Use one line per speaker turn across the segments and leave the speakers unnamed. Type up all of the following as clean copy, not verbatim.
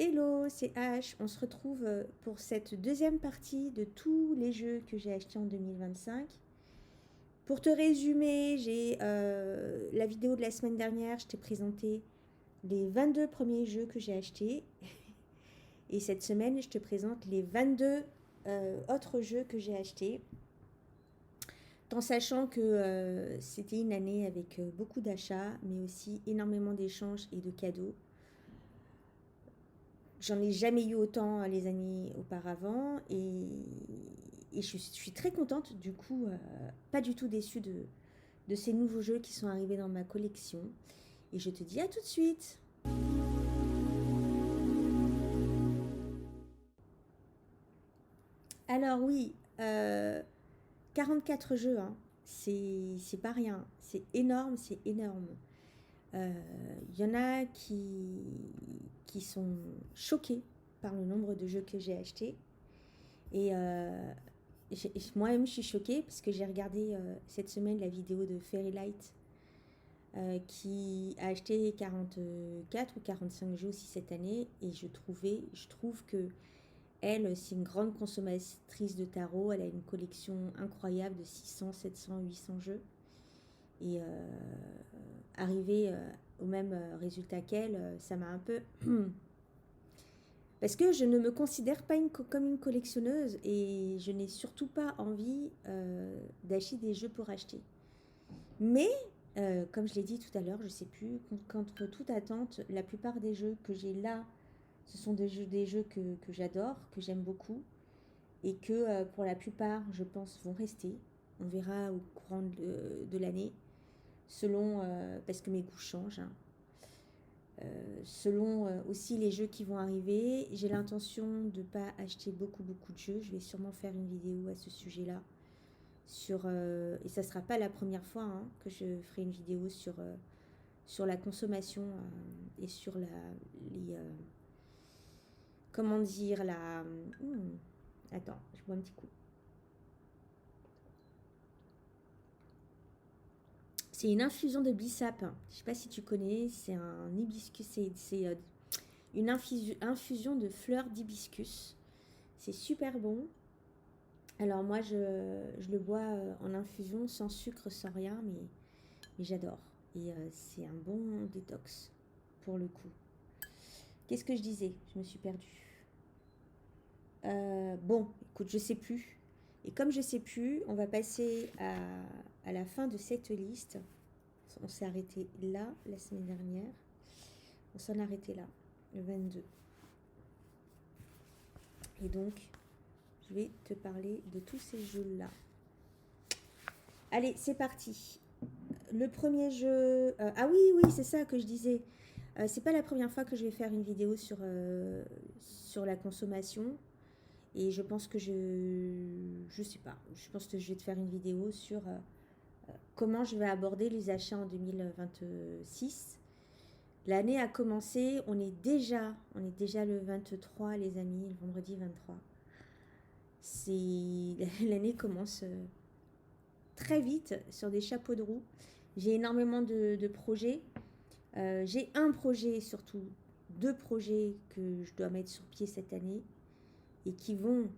Hello, c'est H. On se retrouve pour cette deuxième partie de tous les jeux que j'ai achetés en 2025. Pour te résumer, j'ai la vidéo de la semaine dernière, je t'ai présenté les 22 premiers jeux que j'ai achetés. Et cette semaine, je te présente les 22 autres jeux que j'ai achetés. En sachant que c'était une année avec beaucoup d'achats, mais aussi énormément d'échanges et de cadeaux. J'en ai jamais eu autant les années auparavant et je suis très contente du coup, pas du tout déçue de ces nouveaux jeux qui sont arrivés dans ma collection. Et je te dis à tout de suite. Alors oui, 44 jeux, hein. C'est pas rien, c'est énorme, c'est énorme. Y en a qui sont choqués par le nombre de jeux que j'ai achetés. Et moi-même, je suis choquée parce que j'ai regardé cette semaine la vidéo de Fairylight qui a acheté 44 ou 45 jeux aussi cette année. Et je trouve que elle, c'est une grande consommatrice de tarot. Elle a une collection incroyable de 600, 700, 800 jeux. Et arriver au même résultat qu'elle, ça m'a un peu... Parce que je ne me considère pas comme une collectionneuse et je n'ai surtout pas envie d'acheter des jeux pour acheter. Mais, comme je l'ai dit tout à l'heure, je ne sais plus, contre toute attente, la plupart des jeux que j'ai là, ce sont des jeux que j'adore, que j'aime beaucoup et que pour la plupart, je pense, vont rester. On verra au courant de l'année, selon, parce que mes goûts changent, hein. Selon aussi les jeux qui vont arriver. J'ai l'intention de ne pas acheter beaucoup de jeux. Je vais sûrement faire une vidéo à ce sujet-là. Et ça ne sera pas la première fois hein, que je ferai une vidéo sur la consommation et sur comment dire, attends, je bois un petit coup. C'est une infusion de bissap. Je ne sais pas si tu connais, c'est un hibiscus, c'est une infusion de fleurs d'hibiscus. C'est super bon. Alors moi, je le bois en infusion, sans sucre, sans rien, mais j'adore. Et c'est un bon détox, pour le coup. Qu'est-ce que je disais? Je me suis perdue. Bon, écoute, je sais plus. Et comme je sais plus, on va passer à la fin de cette liste. On s'est arrêté là, la semaine dernière. On s'en est arrêté là, le 22. Et donc, je vais te parler de tous ces jeux-là. Allez, c'est parti. Le premier jeu... ah oui, c'est ça que je disais. C'est pas la première fois que je vais faire une vidéo sur la consommation. Et je pense que je sais pas. Je pense que je vais te faire une vidéo sur comment je vais aborder les achats en 2026. L'année a commencé. On est déjà le 23, les amis, le vendredi 23. L'année commence très vite sur des chapeaux de roue. J'ai énormément de projets. J'ai un projet, surtout 2 projets que je dois mettre sur pied cette année et qui vont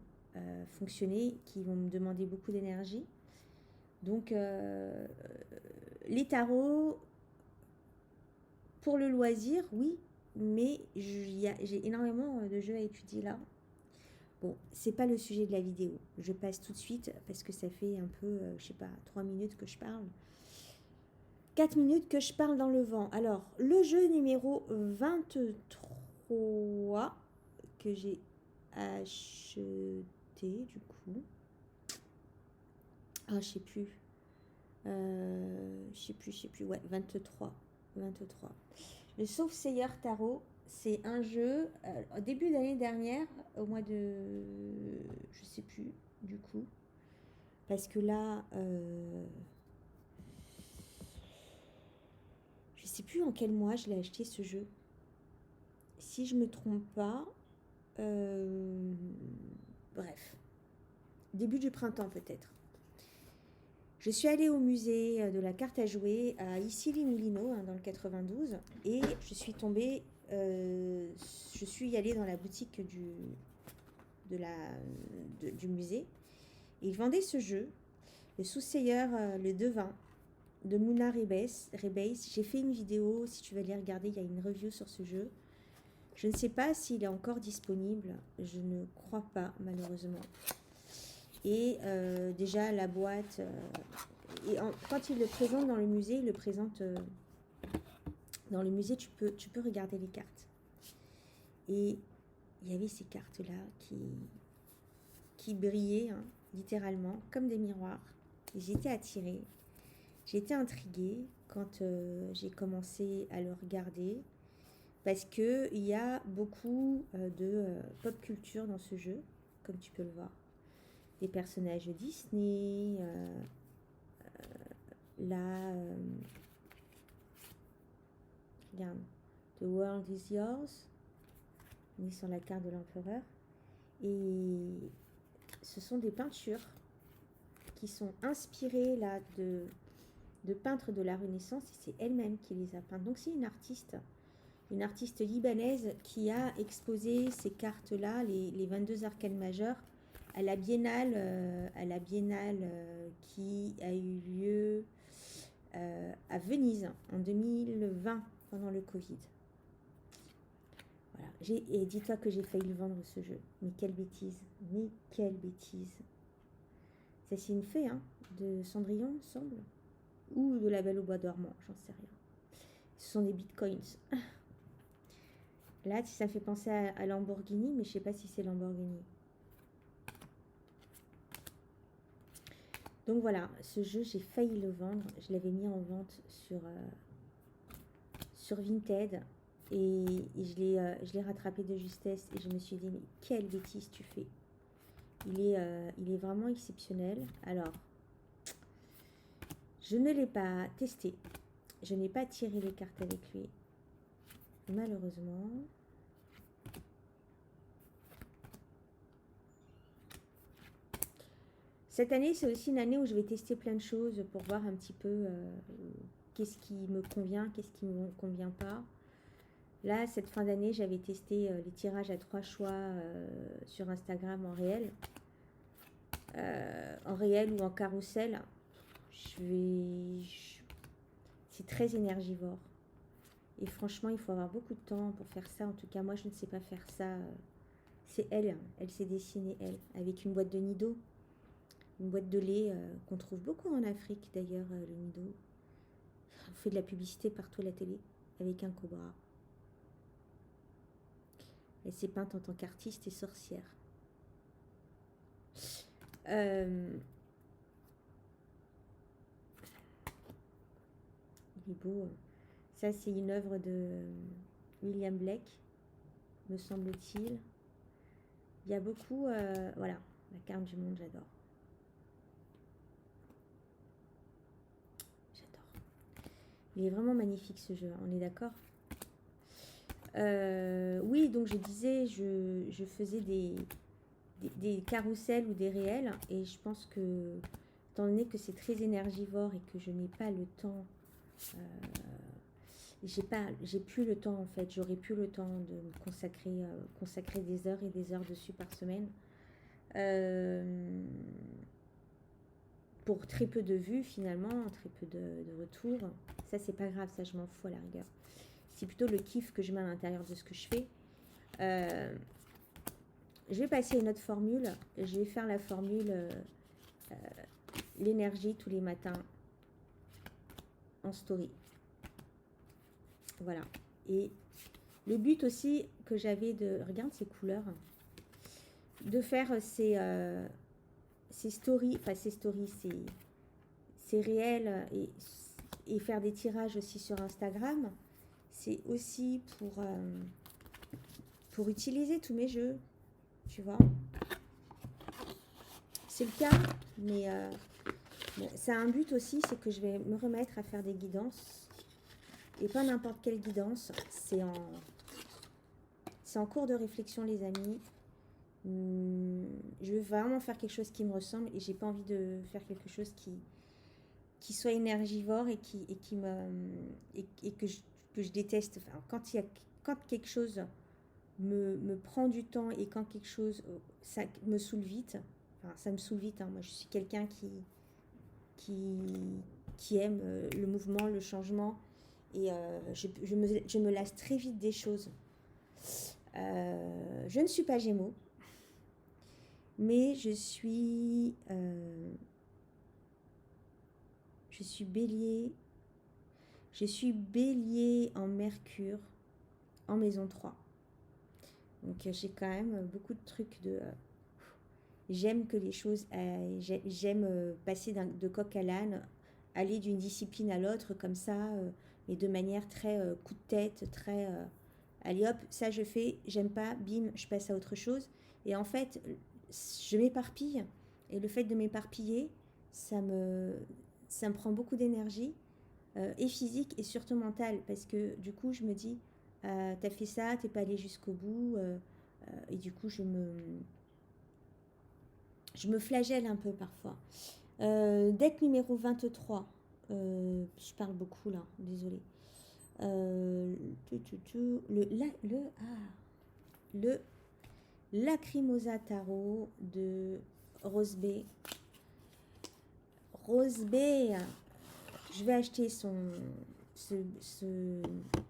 fonctionner, qui vont me demander beaucoup d'énergie. Donc, les tarots, pour le loisir, oui, mais j'ai énormément de jeux à étudier là. Bon, c'est pas le sujet de la vidéo. Je passe tout de suite parce que ça fait un peu, je sais pas, 3 minutes que je parle. 4 minutes que je parle dans le vent. Alors, le jeu numéro 23 que j'ai acheté du coup. Ah, je sais plus. Ouais, 23. Le Sauf-Seigneur Tarot, c'est un jeu au début d'année dernière, au mois de... Je sais plus, du coup. Parce que là... je sais plus en quel mois je l'ai acheté ce jeu. Si je me trompe pas... bref. Début du printemps peut-être. Je suis allée au musée de la carte à jouer à Issy-les-Moulineaux, dans le 92, et je suis tombée je suis allée dans la boutique du musée. Et ils vendaient ce jeu, le Soothsayer, le devin, de Muna Rebase. J'ai fait une vidéo, si tu veux aller regarder, il y a une review sur ce jeu. Je ne sais pas s'il est encore disponible, je ne crois pas malheureusement. Et déjà la boîte, quand il le présente dans le musée, il le présente dans le musée, tu peux regarder les cartes. Et il y avait ces cartes-là qui brillaient, hein, littéralement, comme des miroirs. Et j'étais attirée, j'ai été intriguée quand j'ai commencé à le regarder. Parce qu'il y a beaucoup de pop culture dans ce jeu, comme tu peux le voir. Des personnages Disney, regarde, The World is Yours, on est sur la carte de l'empereur. Et ce sont des peintures qui sont inspirées là de peintres de la Renaissance, et c'est elle-même qui les a peintes. Donc c'est une artiste libanaise qui a exposé ces cartes-là, les 22 arcanes majeures, à la biennale, qui a eu lieu à Venise en 2020, pendant le Covid. Voilà. Et dis-toi que j'ai failli le vendre, ce jeu. Mais quelle bêtise. Mais quelle bêtise. Ça, c'est une fée, hein, de Cendrillon, il me semble. Ou de La Belle au Bois dormant, j'en sais rien. Ce sont des bitcoins. Là, ça me fait penser à Lamborghini, mais je ne sais pas si c'est Lamborghini. Donc voilà, ce jeu, j'ai failli le vendre. Je l'avais mis en vente sur Vinted. Et je l'ai rattrapé de justesse. Et je me suis dit, mais quelle bêtise tu fais. Il est vraiment exceptionnel. Alors, je ne l'ai pas testé. Je n'ai pas tiré les cartes avec lui. Malheureusement. Cette année, c'est aussi une année où je vais tester plein de choses pour voir un petit peu qu'est-ce qui me convient, qu'est-ce qui ne me convient pas. Là, cette fin d'année, j'avais testé les tirages à 3 choix sur Instagram en réel. En réel ou en carrousel. C'est très énergivore. Et franchement, il faut avoir beaucoup de temps pour faire ça. En tout cas, moi, je ne sais pas faire ça. C'est elle. Elle s'est dessinée, elle, avec une boîte de Nido. Une boîte de lait qu'on trouve beaucoup en Afrique, d'ailleurs, le Nido. On fait de la publicité partout à la télé, avec un cobra. Elle s'est peinte en tant qu'artiste et sorcière. Il est beau. Ça, c'est une œuvre de William Blake, me semble-t-il. Il y a beaucoup... voilà, la carte du monde, j'adore. J'adore. Il est vraiment magnifique, ce jeu, on est d'accord ? Oui, donc je disais, je faisais des carousels ou des réels, et je pense que, étant donné que c'est très énergivore et que je n'ai pas le temps, j'ai plus le temps en fait, j'aurais plus le temps de me consacrer des heures et des heures dessus par semaine, pour très peu de vues finalement, très peu de retours. Ça c'est pas grave, ça je m'en fous à la rigueur. C'est plutôt le kiff que je mets à l'intérieur de ce que je fais. Je vais passer à une autre formule. Je vais faire la formule l'énergie tous les matins en story. Voilà. Et le but aussi que j'avais de... Regarde ces couleurs. De faire ces stories, enfin ces stories, ces réels et faire des tirages aussi sur Instagram. C'est aussi pour utiliser tous mes jeux, tu vois. C'est le cas, mais ça a un but aussi, c'est que je vais me remettre à faire des guidances. Et pas n'importe quelle guidance, c'est en cours de réflexion, les amis. Je veux vraiment faire quelque chose qui me ressemble et j'ai pas envie de faire quelque chose qui soit énergivore et que je déteste. Enfin, quand quelque chose me prend du temps et quand quelque chose, ça me saoule vite, enfin ça me saoule vite, hein. Moi je suis quelqu'un qui, qui aime le mouvement, le changement et je me lasse très vite des choses. Je ne suis pas Gémeaux, mais je suis Bélier. Je suis Bélier en Mercure en maison 3. Donc j'ai quand même beaucoup de trucs de... j'aime que les choses... j'aime passer de coq à l'âne, aller d'une discipline à l'autre comme ça, mais de manière très coup de tête, très... allez hop, ça je fais, j'aime pas, bim, je passe à autre chose. Et en fait, je m'éparpille. Et le fait de m'éparpiller, ça me prend beaucoup d'énergie, et physique et surtout mentale. Parce que du coup, je me dis, t'as fait ça, t'es pas allé jusqu'au bout. Et du coup, je me flagelle un peu parfois. Deck numéro 23. Je parle beaucoup là, désolée. Le Lacrimosa Tarot de Rose B. Rose B, je vais acheter ce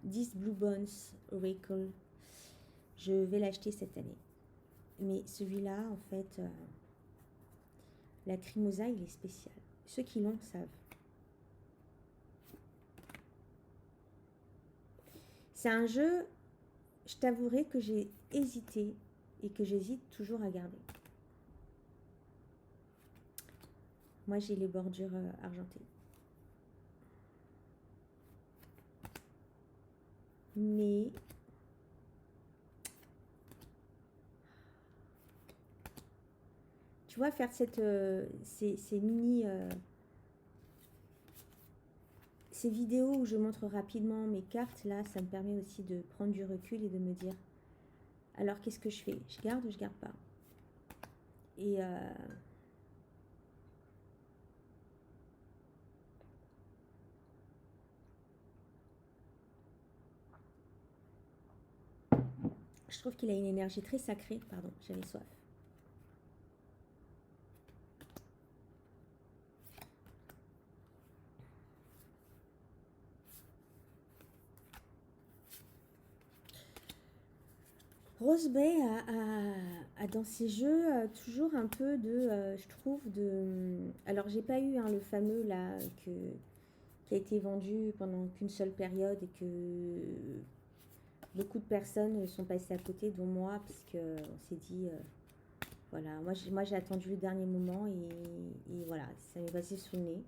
10 Blue Bones Oracle. Je vais l'acheter cette année. Mais celui-là, en fait, Lacrimosa, il est spécial. Ceux qui l'ont savent. C'est un jeu, je t'avouerai que j'ai hésité et que j'hésite toujours à garder. Moi, j'ai les bordures argentées. Mais tu vois, faire ces mini... ces vidéos où je montre rapidement mes cartes, là, ça me permet aussi de prendre du recul et de me dire, alors qu'est-ce que je fais? Je garde ou je garde pas? Et je trouve qu'il a une énergie très sacrée. Pardon, j'avais soif. Rose Bay a dans ses jeux toujours un peu de, je trouve, de... Alors, j'ai pas eu le fameux là qui a été vendu pendant qu'une seule période et que beaucoup de personnes sont passées à côté, dont moi, parce qu'on s'est dit, voilà, moi j'ai attendu le dernier moment et voilà, ça m'est passé sous le nez.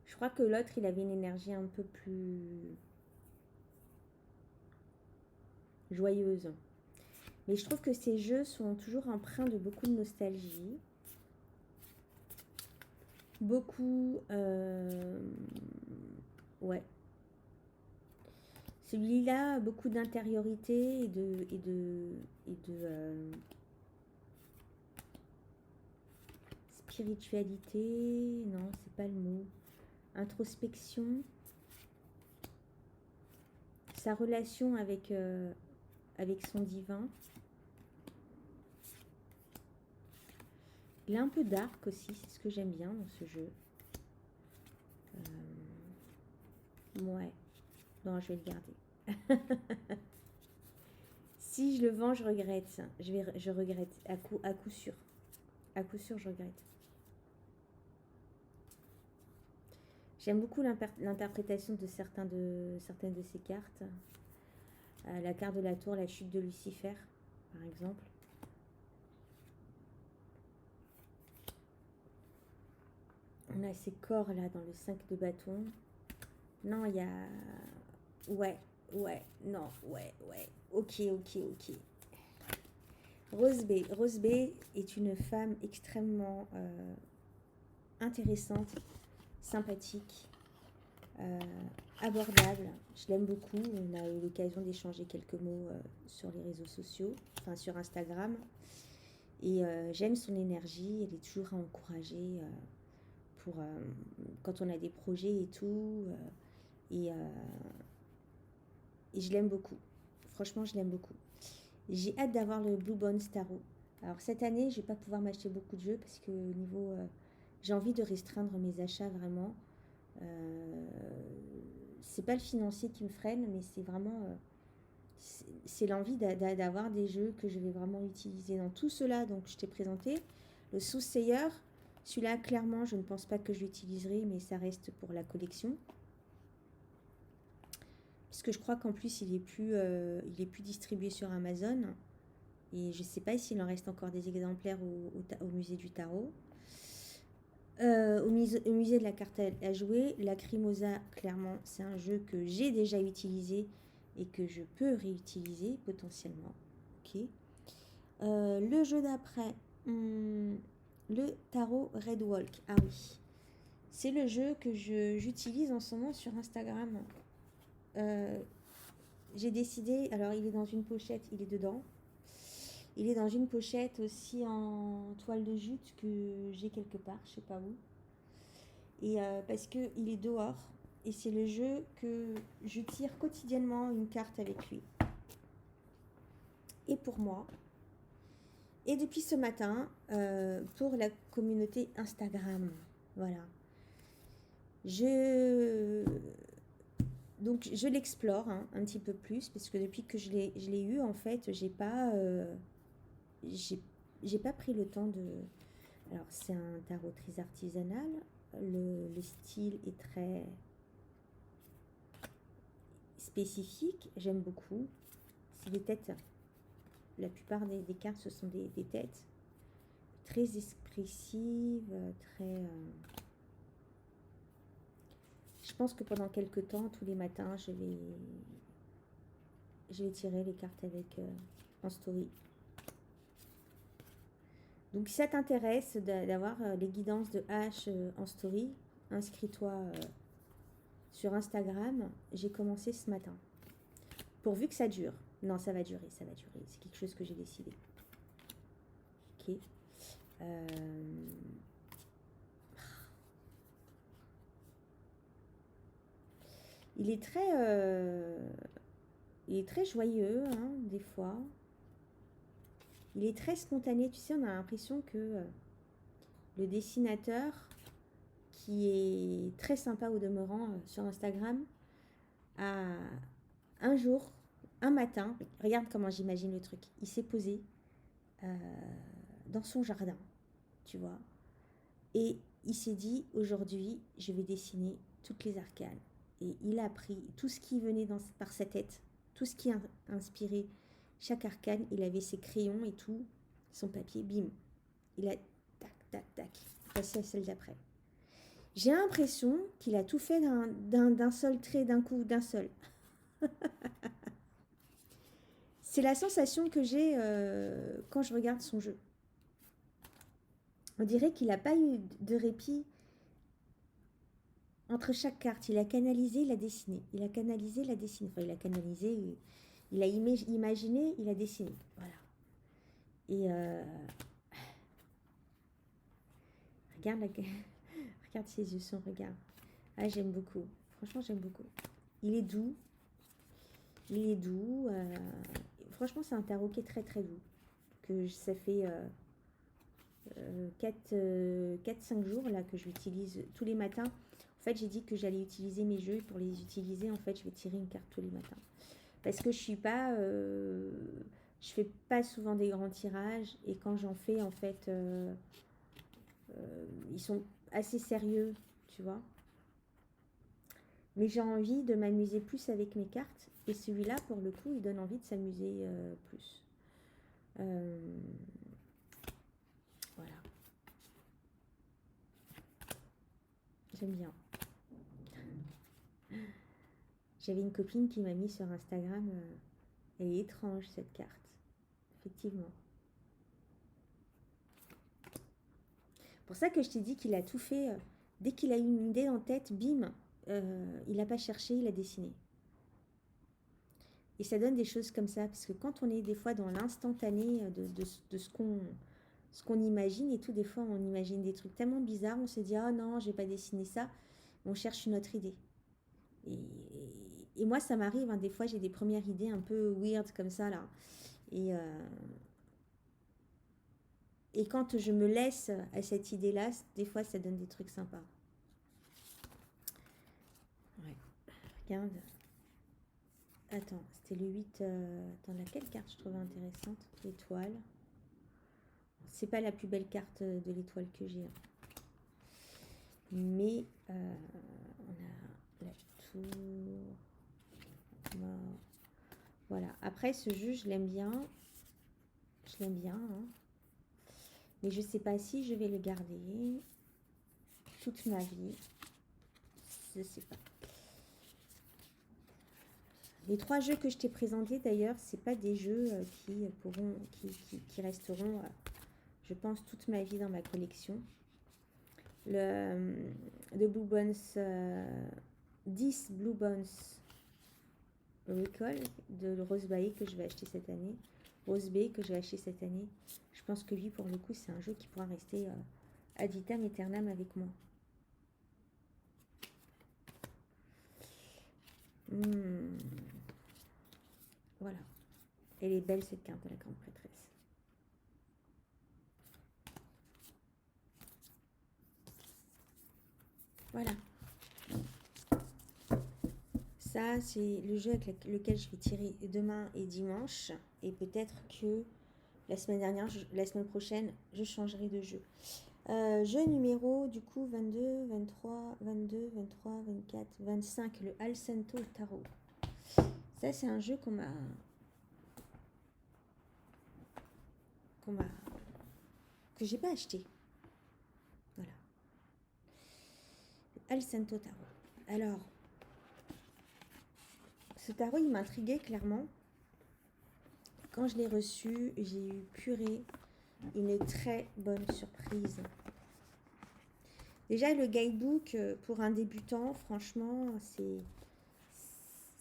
Je crois que l'autre, il avait une énergie un peu plus joyeuse. Mais je trouve que ces jeux sont toujours empreints de beaucoup de nostalgie. Beaucoup... ouais. Celui-là, beaucoup d'intériorité et de spiritualité. Non, c'est pas le mot. Introspection. Sa relation avec son divin. Il est un peu dark aussi, c'est ce que j'aime bien dans ce jeu. Ouais. Non, je vais le garder. Si je le vends, je regrette. Je regrette à coup sûr. À coup sûr, je regrette. J'aime beaucoup l'interprétation de certaines de ces cartes. La carte de la tour, la chute de Lucifer, par exemple. On a ces corps là dans le 5 de bâton. Non, il y a... Ouais, non, ouais. Ok. Rose B est une femme extrêmement intéressante, sympathique, abordable. Je l'aime beaucoup. On a eu l'occasion d'échanger quelques mots sur les réseaux sociaux, enfin sur Instagram. Et j'aime son énergie. Elle est toujours à encourager pour quand on a des projets et tout. Et je l'aime beaucoup. franchement, je l'aime beaucoup. J'ai hâte d'avoir le Blue Bones Tarot. Alors cette année, je vais pas pouvoir m'acheter beaucoup de jeux parce que niveau, j'ai envie de restreindre mes achats vraiment. Euh, c'est pas le financier qui me freine, mais c'est vraiment, c'est l'envie d'avoir des jeux que je vais vraiment utiliser dans tout cela. Donc je t'ai présenté le Soothsayer. Celui-là, clairement, je ne pense pas que je l'utiliserai, mais ça reste pour la collection. Parce que je crois qu'en plus, il est plus distribué sur Amazon. Et je ne sais pas s'il en reste encore des exemplaires au musée du tarot. Au musée de la carte à jouer, Lacrimosa, clairement, c'est un jeu que j'ai déjà utilisé et que je peux réutiliser potentiellement. Ok. Le jeu d'après, le tarot Red Walk. Ah oui, c'est le jeu que j'utilise en ce moment sur Instagram. J'ai décidé, alors il est dans une pochette, il est dedans. Il est dans une pochette aussi en toile de jute que j'ai quelque part, je sais pas où. Et parce qu'il est dehors. Et c'est le jeu que je tire quotidiennement une carte avec lui. Et pour moi. Et depuis ce matin, pour la communauté Instagram. Voilà. Donc je l'explore un petit peu plus. Parce que depuis que je l'ai eu, en fait, j'ai pas pris le temps de... Alors c'est un tarot très artisanal. Le style est très spécifique, j'aime beaucoup. C'est des têtes, la plupart des cartes ce sont des têtes très expressives, très... Je pense que pendant quelques temps, tous les matins, je vais tirer les cartes avec en story. Donc si ça t'intéresse d'avoir les guidances de H en story, inscris-toi sur Instagram. J'ai commencé ce matin. Pourvu que ça dure. Non, ça va durer, ça va durer. C'est quelque chose que j'ai décidé. Ok. Il est très joyeux, des fois. Il est très spontané. Tu sais, on a l'impression que le dessinateur, qui est très sympa au demeurant sur Instagram, a un jour, un matin, regarde comment j'imagine le truc. Il s'est posé dans son jardin, tu vois. Et il s'est dit, aujourd'hui, je vais dessiner toutes les arcanes. Et il a pris tout ce qui venait par sa tête, tout ce qui a inspiré chaque arcane. Il avait ses crayons et tout, son papier, bim. Il a tac, tac, tac, passé à celle d'après. J'ai l'impression qu'il a tout fait d'un seul trait, d'un coup, d'un seul. C'est la sensation que j'ai quand je regarde son jeu. On dirait qu'il n'a pas eu de répit entre chaque carte. Il a canalisé, il a dessiné. Il a canalisé, il a dessiné. Enfin, il a canalisé, il a imaginé, il a dessiné. Voilà. Et regarde, regarde ses yeux, son regard. Ah, j'aime beaucoup. Franchement, j'aime beaucoup. Il est doux. Il est doux. Franchement, c'est un tarot qui est très très doux. Que ça fait 4-5 jours là que je l'utilise tous les matins. En fait, j'ai dit que j'allais utiliser mes jeux. Pour les utiliser, en fait, je vais tirer une carte tous les matins. Parce que je fais pas souvent des grands tirages. Et quand j'en fais, en fait, ils sont assez sérieux, tu vois. Mais j'ai envie de m'amuser plus avec mes cartes. Et celui-là, pour le coup, il donne envie de s'amuser plus. Voilà. J'aime bien. J'avais une copine qui m'a mis sur Instagram. Elle est étrange, cette carte. Effectivement. Pour ça que je t'ai dit qu'il a tout fait. Dès qu'il a eu une idée en tête, bim, il n'a pas cherché, il a dessiné. Et ça donne des choses comme ça, parce que quand on est des fois dans l'instantané de ce qu'on imagine et tout, des fois on imagine des trucs tellement bizarres, on se dit ah non, je vais pas dessiner ça, on cherche une autre idée. et moi, ça m'arrive, hein, des fois, j'ai des premières idées un peu weird comme ça, là. Et, et quand je me laisse à cette idée-là, des fois, ça donne des trucs sympas. Ouais. Regarde. Attends, c'était le 8. Attends, laquelle carte je trouvais intéressante? L'étoile. C'est pas la plus belle carte de l'étoile que j'ai, hein. Mais on a la tour. Mort. Voilà. Après, ce jeu, je l'aime bien. Je l'aime bien, hein. Mais je sais pas si je vais le garder toute ma vie. Je sais pas. Les 3 jeux que je t'ai présentés d'ailleurs, c'est pas des jeux qui resteront, je pense, toute ma vie dans ma collection. De Blue Bones, 10 Blue Bones Recall de Rose Bay que je vais acheter cette année. Rose Bay que je vais acheter cette année. Je pense que lui, pour le coup, c'est un jeu qui pourra rester ad vitam aeternam avec moi. Voilà. Elle est belle cette carte de la grande prêtresse. Voilà. Ça, c'est le jeu avec lequel je vais tirer demain et dimanche. Et peut-être que la semaine prochaine, je changerai de jeu. Jeu numéro, du coup, 22, 23, 22, 23, 24, 25, le Alcento Tarot. Ça, c'est un jeu que j'ai pas acheté. Voilà. Alcento Tarot. Alors, ce tarot, il m'intriguait clairement. Quand je l'ai reçu, j'ai eu purée, une très bonne surprise. Déjà, le guidebook pour un débutant, franchement,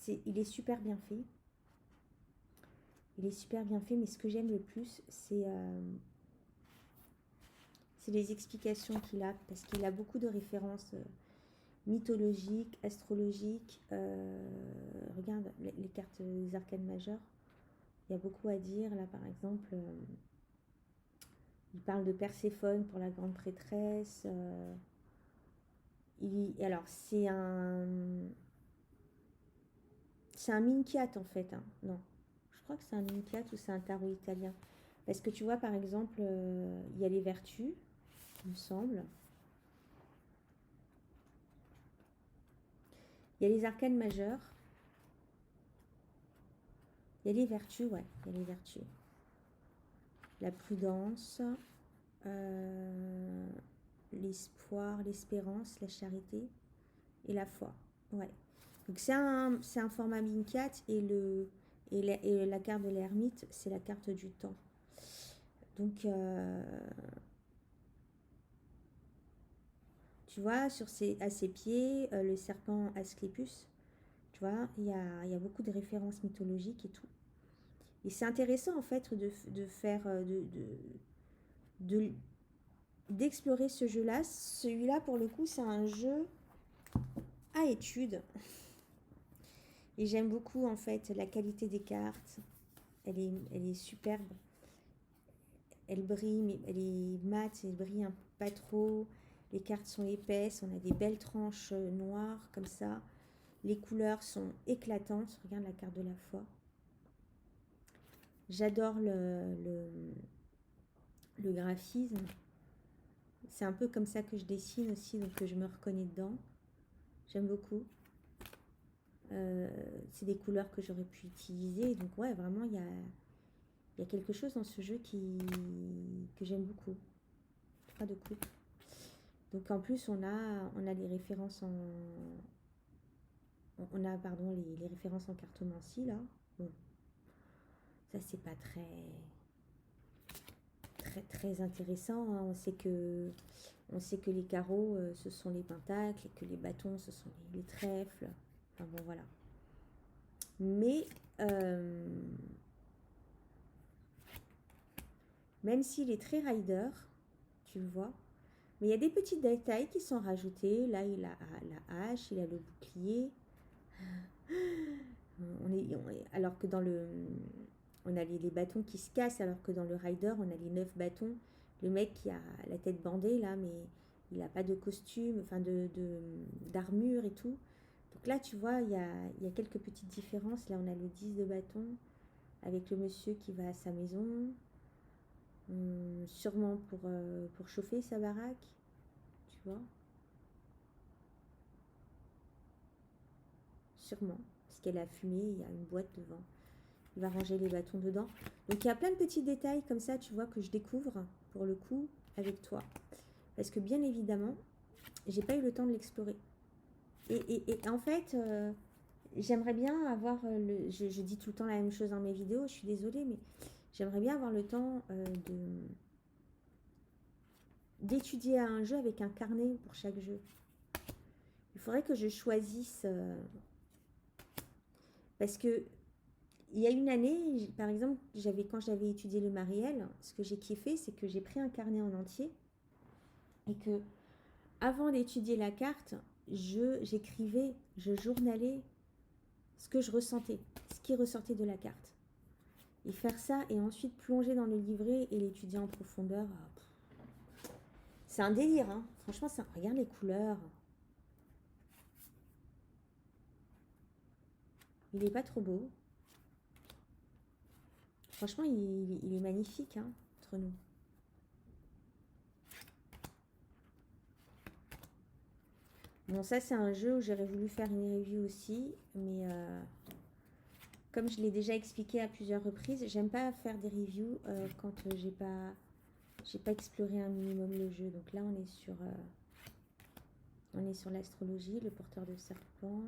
il est super bien fait. Il est super bien fait, mais ce que j'aime le plus, c'est les explications qu'il a, parce qu'il a beaucoup de références mythologiques, astrologiques. Regarde les cartes des arcanes majeures. Il y a beaucoup à dire. Là, par exemple, il parle de Perséphone pour la grande prêtresse. Alors, c'est un Minchiat en fait, hein. Non, je crois que c'est un Minchiat ou c'est un tarot italien. Parce que tu vois, par exemple, il y a les vertus, il me semble. Il y a les arcanes majeures. Il y a les vertus, ouais, il y a les vertus. La prudence, l'espoir, l'espérance, la charité et la foi. Ouais. Donc c'est un format Minchiat et la carte de l'ermite, c'est la carte du temps. Donc tu vois, à ses pieds, le serpent Asclepus, tu vois, il y a beaucoup de références mythologiques et tout. Et c'est intéressant en fait de faire, d'explorer ce jeu-là. Celui-là, pour le coup, c'est un jeu à étude. Et j'aime beaucoup en fait la qualité des cartes. Elle est superbe. Elle brille, mais elle est mate, elle brille pas trop. Les cartes sont épaisses, on a des belles tranches noires comme ça. Les couleurs sont éclatantes. Regarde la carte de la foi. J'adore le graphisme. C'est un peu comme ça que je dessine aussi, donc je me reconnais dedans. J'aime beaucoup. C'est des couleurs que j'aurais pu utiliser. Donc ouais, vraiment, il y a quelque chose dans ce jeu que j'aime beaucoup. 3 de coupe. Donc en plus, on a les références pardon, les références en cartomancie là. Bon, ça c'est pas très intéressant, hein. On sait que les carreaux ce sont les pentacles et que les bâtons ce sont les trèfles. Enfin bon, voilà. Mais même s'il est très rider, tu le vois, mais il y a des petits détails qui sont rajoutés. Là, il a la hache, il a le bouclier. Alors que dans le... On a les bâtons qui se cassent, alors que dans le rider, on a les 9 bâtons. Le mec qui a la tête bandée, là, mais il n'a pas de costume, enfin d'armure et tout. Donc là, tu vois, il y a quelques petites différences. Là, on a le 10 de bâton avec le monsieur qui va à sa maison. Sûrement pour chauffer sa baraque, tu vois. Sûrement, parce qu'elle a fumé, il y a une boîte devant. Il va ranger les bâtons dedans. Donc il y a plein de petits détails comme ça, tu vois, que je découvre pour le coup avec toi. Parce que bien évidemment, j'ai pas eu le temps de l'explorer. Et en fait, j'aimerais bien avoir je dis tout le temps la même chose dans mes vidéos, je suis désolée, mais j'aimerais bien avoir le temps d'étudier un jeu avec un carnet pour chaque jeu. Il faudrait que je choisisse parce que il y a une année, par exemple, quand j'avais étudié le Marielle, ce que j'ai kiffé, c'est que j'ai pris un carnet en entier et que avant d'étudier la carte, j'écrivais, je journalais ce que je ressentais, ce qui ressortait de la carte. Et faire ça et ensuite plonger dans le livret et l'étudier en profondeur, c'est un délire, hein. Franchement, regarde les couleurs. Il est pas trop beau. Franchement, il est magnifique, hein, entre nous. Bon, ça, c'est un jeu où j'aurais voulu faire une review aussi, mais comme je l'ai déjà expliqué à plusieurs reprises, j'aime pas faire des reviews quand j'ai pas exploré un minimum le jeu. Donc là, on est sur l'astrologie, le porteur de serpent.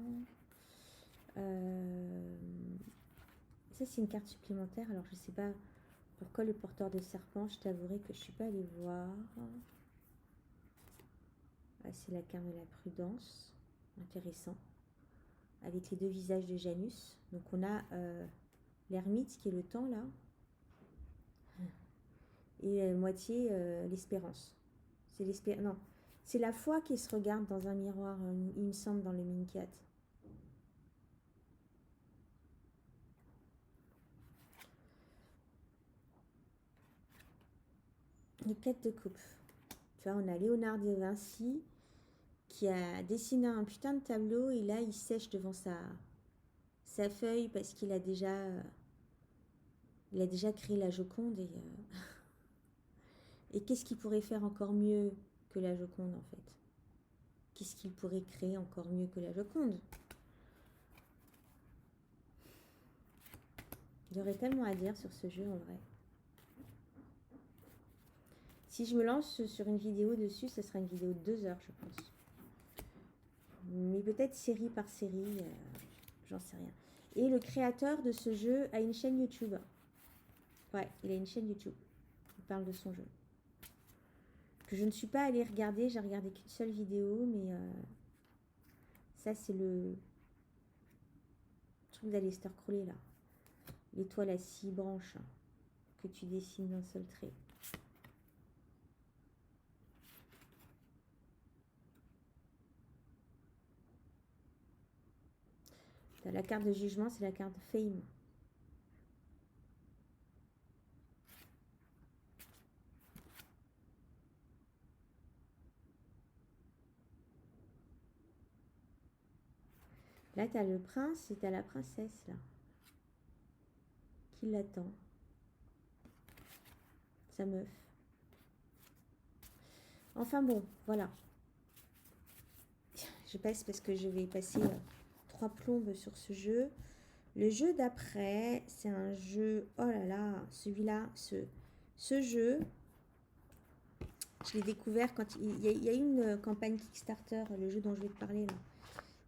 Ça, c'est une carte supplémentaire. Alors, je sais pas pourquoi le porteur de serpent. Je t'avouerai que je suis pas allée voir. Ah, c'est la carte de la prudence. Intéressant. Avec les deux visages de Janus. Donc, on a l'ermite qui est le temps là. Et moitié l'espérance. C'est l'espérance. Non, c'est la foi qui se regarde dans un miroir, il me semble, dans le Mincat. Les 4 de coupe. Tu vois, on a Léonard de Vinci qui a dessiné un putain de tableau et là, il sèche devant sa feuille parce qu'il a déjà créé la Joconde. Et qu'est-ce qu'il pourrait faire encore mieux que la Joconde, en fait? Qu'est-ce qu'il pourrait créer encore mieux que la Joconde? Il y aurait tellement à dire sur ce jeu, en vrai. Si je me lance sur une vidéo dessus, ce sera une vidéo de 2 heures, je pense. Mais peut-être série par série, j'en sais rien. Et le créateur de ce jeu a une chaîne YouTube. Ouais, il a une chaîne YouTube. Il parle de son jeu. Que je ne suis pas allée regarder, j'ai regardé qu'une seule vidéo, mais ça c'est le truc d'Aleister Crowley là. L'étoile à 6 branches que tu dessines d'un seul trait. La carte de jugement, c'est la carte Fame. Là, tu as le prince et tu as la princesse, là, qui l'attend. Sa meuf. Enfin bon, voilà. Je passe parce que je vais passer 3 plombes sur ce jeu. Le jeu d'après, c'est un jeu... Oh là là, celui-là, ce jeu, je l'ai découvert quand il y a une campagne Kickstarter, le jeu dont je vais te parler là.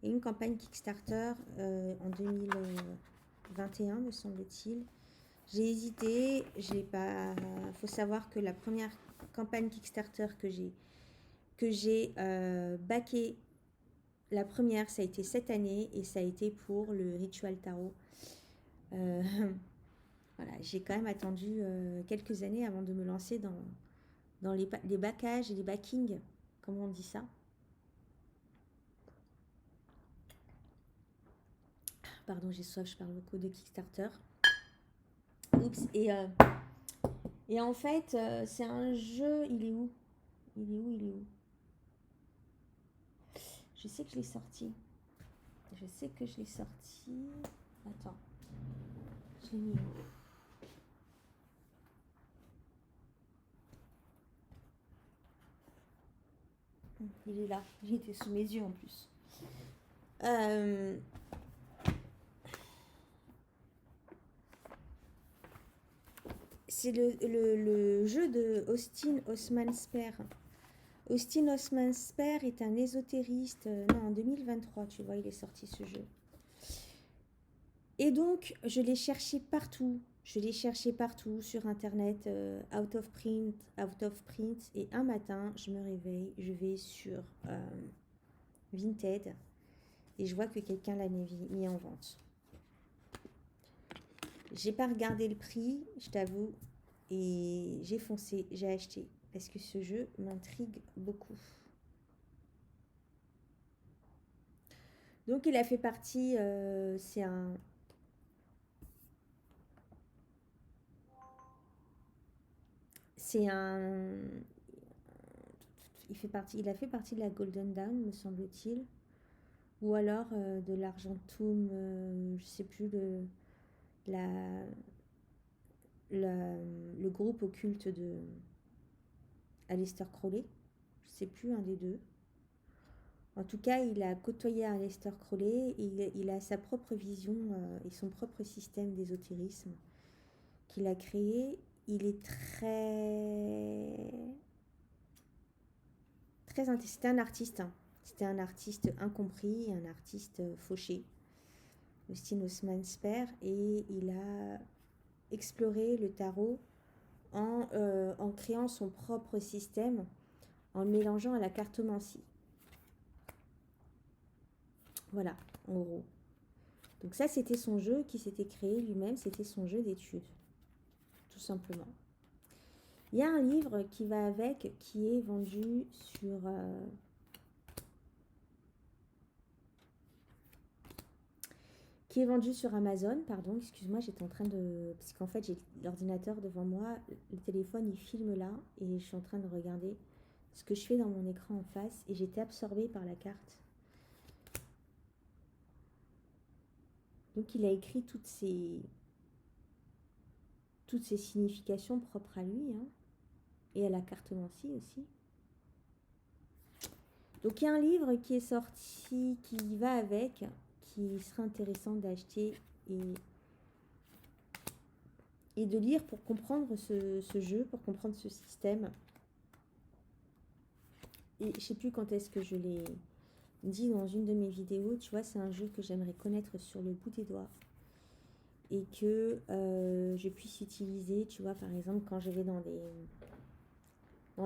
Il y a une campagne Kickstarter en 2021, me semble-t-il. J'ai hésité, j'ai pas... Faut savoir que la première campagne Kickstarter que j'ai backé, la première, ça a été cette année et ça a été pour le Ritual Tarot. Voilà, j'ai quand même attendu quelques années avant de me lancer dans les backages et les backings, comme on dit ça. Pardon, j'ai soif, je parle beaucoup de Kickstarter. Oups, et en fait, c'est un jeu, il est où? Il est où? Il est où? Je sais que je l'ai sorti. Je sais que je l'ai sorti. Attends, je l'ai mis où? Il est là, il était sous mes yeux en plus. C'est le jeu de Austin Osman Spare. Austin Osman Spare est un ésotériste. Non, en 2023, tu vois, il est sorti ce jeu. Et donc, je l'ai cherché partout. Je l'ai cherché partout sur Internet, out of print, out of print. Et un matin, je me réveille, je vais sur Vinted et je vois que quelqu'un l'a mis en vente. J'ai pas regardé le prix, je t'avoue, et j'ai foncé, j'ai acheté parce que ce jeu m'intrigue beaucoup. Donc il a fait partie, il a fait partie de la Golden Dawn, me semble-t-il, ou alors de l'Argentum, je sais plus la, le groupe occulte de Aleister Crowley, je sais plus, un des deux. En tout cas, il a côtoyé Aleister Crowley et il a sa propre vision et son propre système d'ésotérisme qu'il a créé. Il est c'était un artiste. Hein. C'était un artiste incompris, un artiste fauché, Austin Osman Spare, et il a exploré le tarot en créant son propre système, en le mélangeant à la cartomancie. Voilà, en gros. Donc ça, c'était son jeu qui s'était créé lui-même, c'était son jeu d'études, tout simplement. Il y a un livre qui va avec, qui est vendu sur... qui est vendu sur Amazon, pardon, excuse-moi, j'étais en train de... Parce qu'en fait, j'ai l'ordinateur devant moi, le téléphone, il filme là, et je suis en train de regarder ce que je fais dans mon écran en face, et j'étais absorbée par la carte. Donc, il a écrit toutes ces significations propres à lui, hein, et à la cartomancie aussi. Donc, il y a un livre qui est sorti, qui va avec, qui serait intéressant d'acheter et de lire pour comprendre ce jeu, pour comprendre ce système. Et je sais plus quand est-ce que je l'ai dit dans une de mes vidéos, tu vois, c'est un jeu que j'aimerais connaître sur le bout des doigts et que je puisse utiliser, tu vois, par exemple quand je vais dans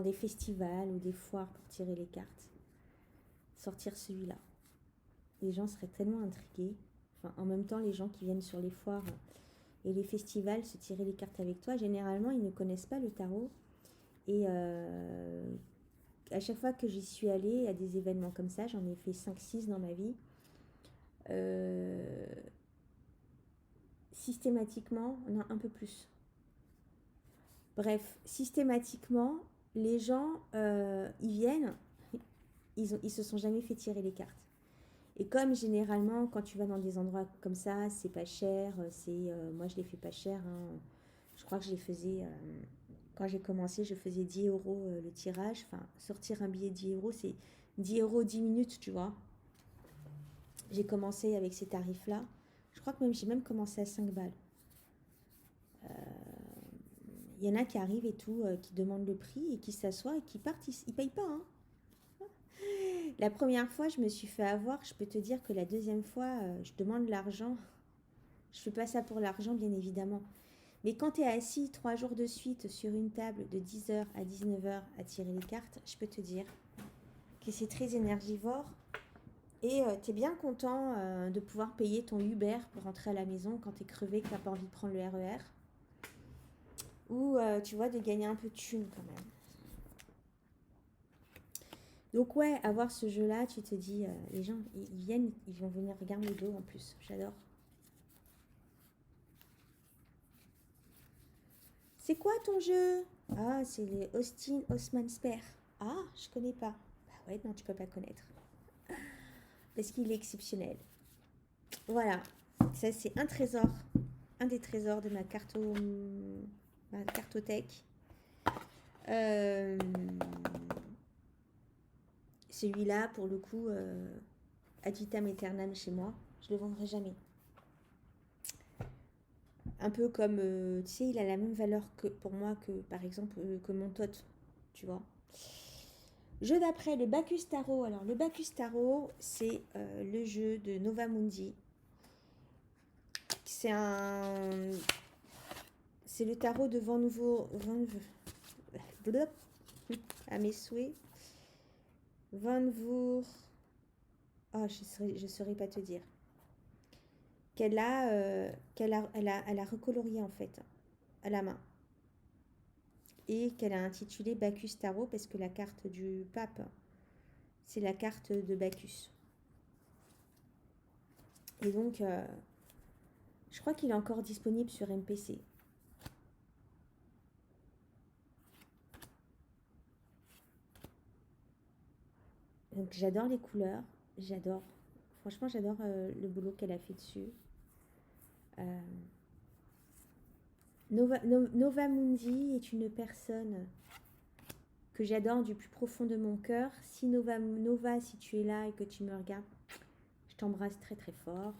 des festivals ou des foires pour tirer les cartes, sortir celui-là. Les gens seraient tellement intrigués. Enfin, en même temps, les gens qui viennent sur les foires et les festivals se tirer les cartes avec toi, généralement, ils ne connaissent pas le tarot. Et à chaque fois que j'y suis allée à des événements comme ça, j'en ai fait 5-6 dans ma vie, systématiquement, non, un peu plus. Bref, systématiquement, les gens, ils viennent, ils se sont jamais fait tirer les cartes. Et comme généralement, quand tu vas dans des endroits comme ça, c'est pas cher, moi je les fais pas cher, hein. Je crois que je les faisais, quand j'ai commencé, je faisais 10 euros le tirage. Enfin, sortir un billet de 10 euros, c'est 10 euros 10 minutes, tu vois. J'ai commencé avec ces tarifs-là. Je crois que même j'ai même commencé à 5 balles. Il y en a qui arrivent et tout, qui demandent le prix et qui s'assoient et qui partent, ils payent pas, hein. La première fois, je me suis fait avoir. Je peux te dire que la deuxième fois, je demande l'argent. Je fais pas ça pour l'argent, bien évidemment. Mais quand tu es assis 3 jours de suite sur une table de 10h à 19h à tirer les cartes, je peux te dire que c'est très énergivore. Et tu es bien content de pouvoir payer ton Uber pour rentrer à la maison quand tu es crevé, que tu n'as pas envie de prendre le RER. Ou tu vois, de gagner un peu de thunes quand même. Donc ouais, avoir ce jeu-là, tu te dis, les gens, ils viennent, ils vont venir regarder le dos en plus. J'adore. C'est quoi ton jeu? Ah, c'est les Austin Osman Spare. Ah, je connais pas. Bah ouais, non, tu peux pas connaître. Parce qu'il est exceptionnel. Voilà. Ça, c'est un trésor. Un des trésors de ma cartothèque. Euh, Celui-là, pour le coup, ad vitam aeternam chez moi. Je le vendrai jamais. Un peu comme, tu sais, il a la même valeur que pour moi que, par exemple, que mon tot, tu vois. Jeu d'après, le Bacchus Tarot. Alors, le Bacchus Tarot, c'est le jeu de Nova Mundi. C'est le tarot de Vent Nouveau... à mes souhaits. Van Vour... Ah, je saurais pas te dire. Elle a recolorié en fait à la main et qu'elle a intitulé Bacchus Tarot parce que la carte du pape c'est la carte de Bacchus et donc je crois qu'il est encore disponible sur MPC. Donc j'adore les couleurs, franchement j'adore le boulot qu'elle a fait dessus. Nova Mundi est une personne que j'adore du plus profond de mon cœur. Si Nova, si tu es là et que tu me regardes, je t'embrasse très très fort.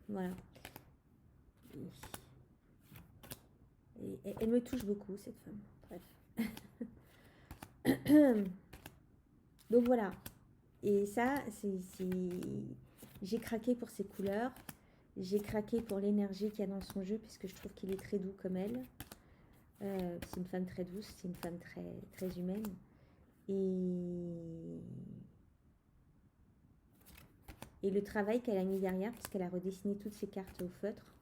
Voilà. Et elle me touche beaucoup, cette femme. Bref. Donc voilà. Et ça, j'ai craqué pour ses couleurs. J'ai craqué pour l'énergie qu'il y a dans son jeu, puisque je trouve qu'il est très doux comme elle. C'est une femme très douce, c'est une femme très, très humaine. Et le travail qu'elle a mis derrière, puisqu'elle a redessiné toutes ses cartes au feutre.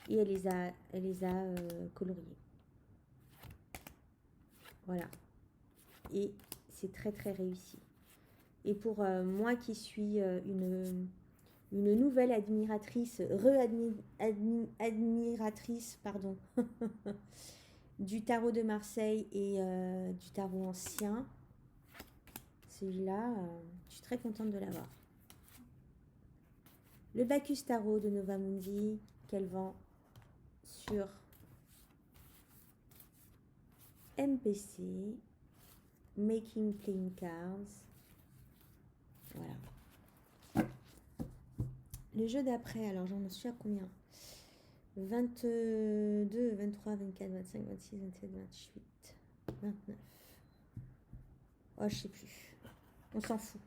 Et elle les a coloriées. Voilà. Et c'est très très réussi. Et pour moi qui suis une nouvelle admiratrice, admiratrice, pardon, du tarot de Marseille et du tarot ancien, celui-là, je suis très contente de l'avoir. Le Bacchus Tarot de Nova Mundi, qu'elle vend sur MPC, Making Playing Cards. Voilà. Le jeu d'après, alors j'en suis à combien? 22, 23, 24, 25, 26, 27, 28, 29. Oh, je sais plus. On s'en fout.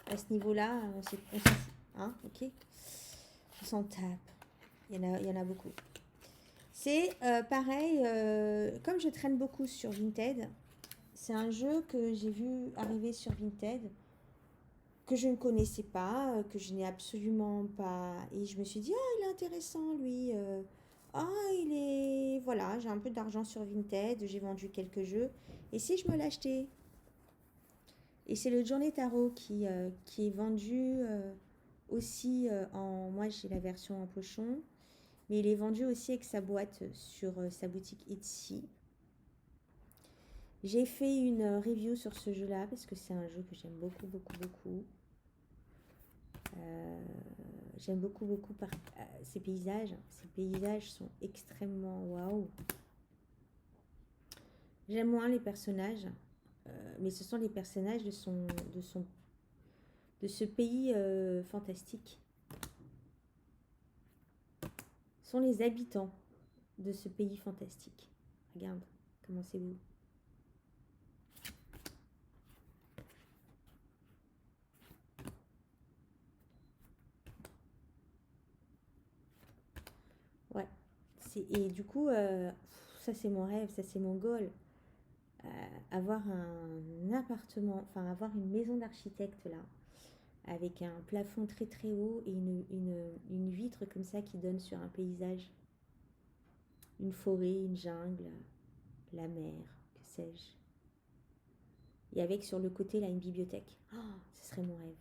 À ce niveau-là, on s'en fout. Hein, ok. On s'en tape. Il y en a beaucoup. C'est pareil, comme je traîne beaucoup sur Vinted, c'est un jeu que j'ai vu arriver sur Vinted, que je ne connaissais pas, que je n'ai absolument pas... Et je me suis dit, ah, il est intéressant, lui. Il est... Voilà, j'ai un peu d'argent sur Vinted, j'ai vendu quelques jeux. Et si je me l'achetais? Et c'est le Journée Tarot qui est vendu aussi en... Moi, j'ai la version en pochon. Mais il est vendu aussi avec sa boîte sur sa boutique Etsy. J'ai fait une review sur ce jeu-là parce que c'est un jeu que j'aime beaucoup, beaucoup, beaucoup. J'aime beaucoup, beaucoup ces paysages. Ces paysages sont extrêmement waouh. J'aime moins les personnages, mais ce sont les personnages de ce pays fantastique. Ce sont les habitants de ce pays fantastique. Regarde comment c'est beau. Ouais. Et du coup, ça c'est mon rêve, ça c'est mon goal. Avoir un appartement, enfin avoir une maison d'architecte là, avec un plafond très très haut et une vitre comme ça qui donne sur un paysage. Une forêt, une jungle, la mer, que sais-je. Et avec sur le côté là une bibliothèque. Oh, ce serait mon rêve.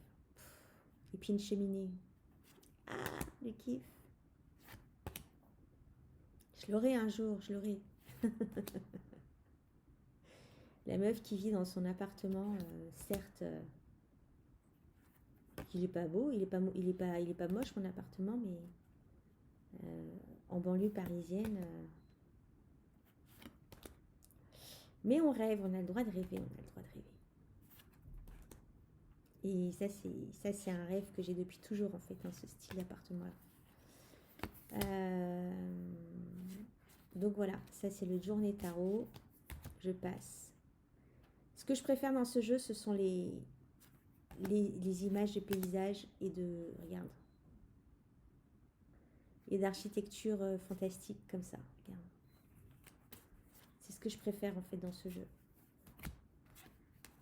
Et puis une cheminée. Ah, le kiff. Je l'aurai un jour, je l'aurai. La meuf qui vit dans son appartement, certes, il est pas beau, il est pas moche mon appartement, mais en banlieue parisienne. Mais on rêve, on a le droit de rêver, on a le droit de rêver. Et ça c'est un rêve que j'ai depuis toujours en fait, dans ce style d'appartement-là. Donc voilà, ça c'est le journée tarot. Je passe. Ce que je préfère dans ce jeu, ce sont les images de paysages et de... Regarde. Et d'architecture fantastique comme ça. Regarde. C'est ce que je préfère en fait dans ce jeu.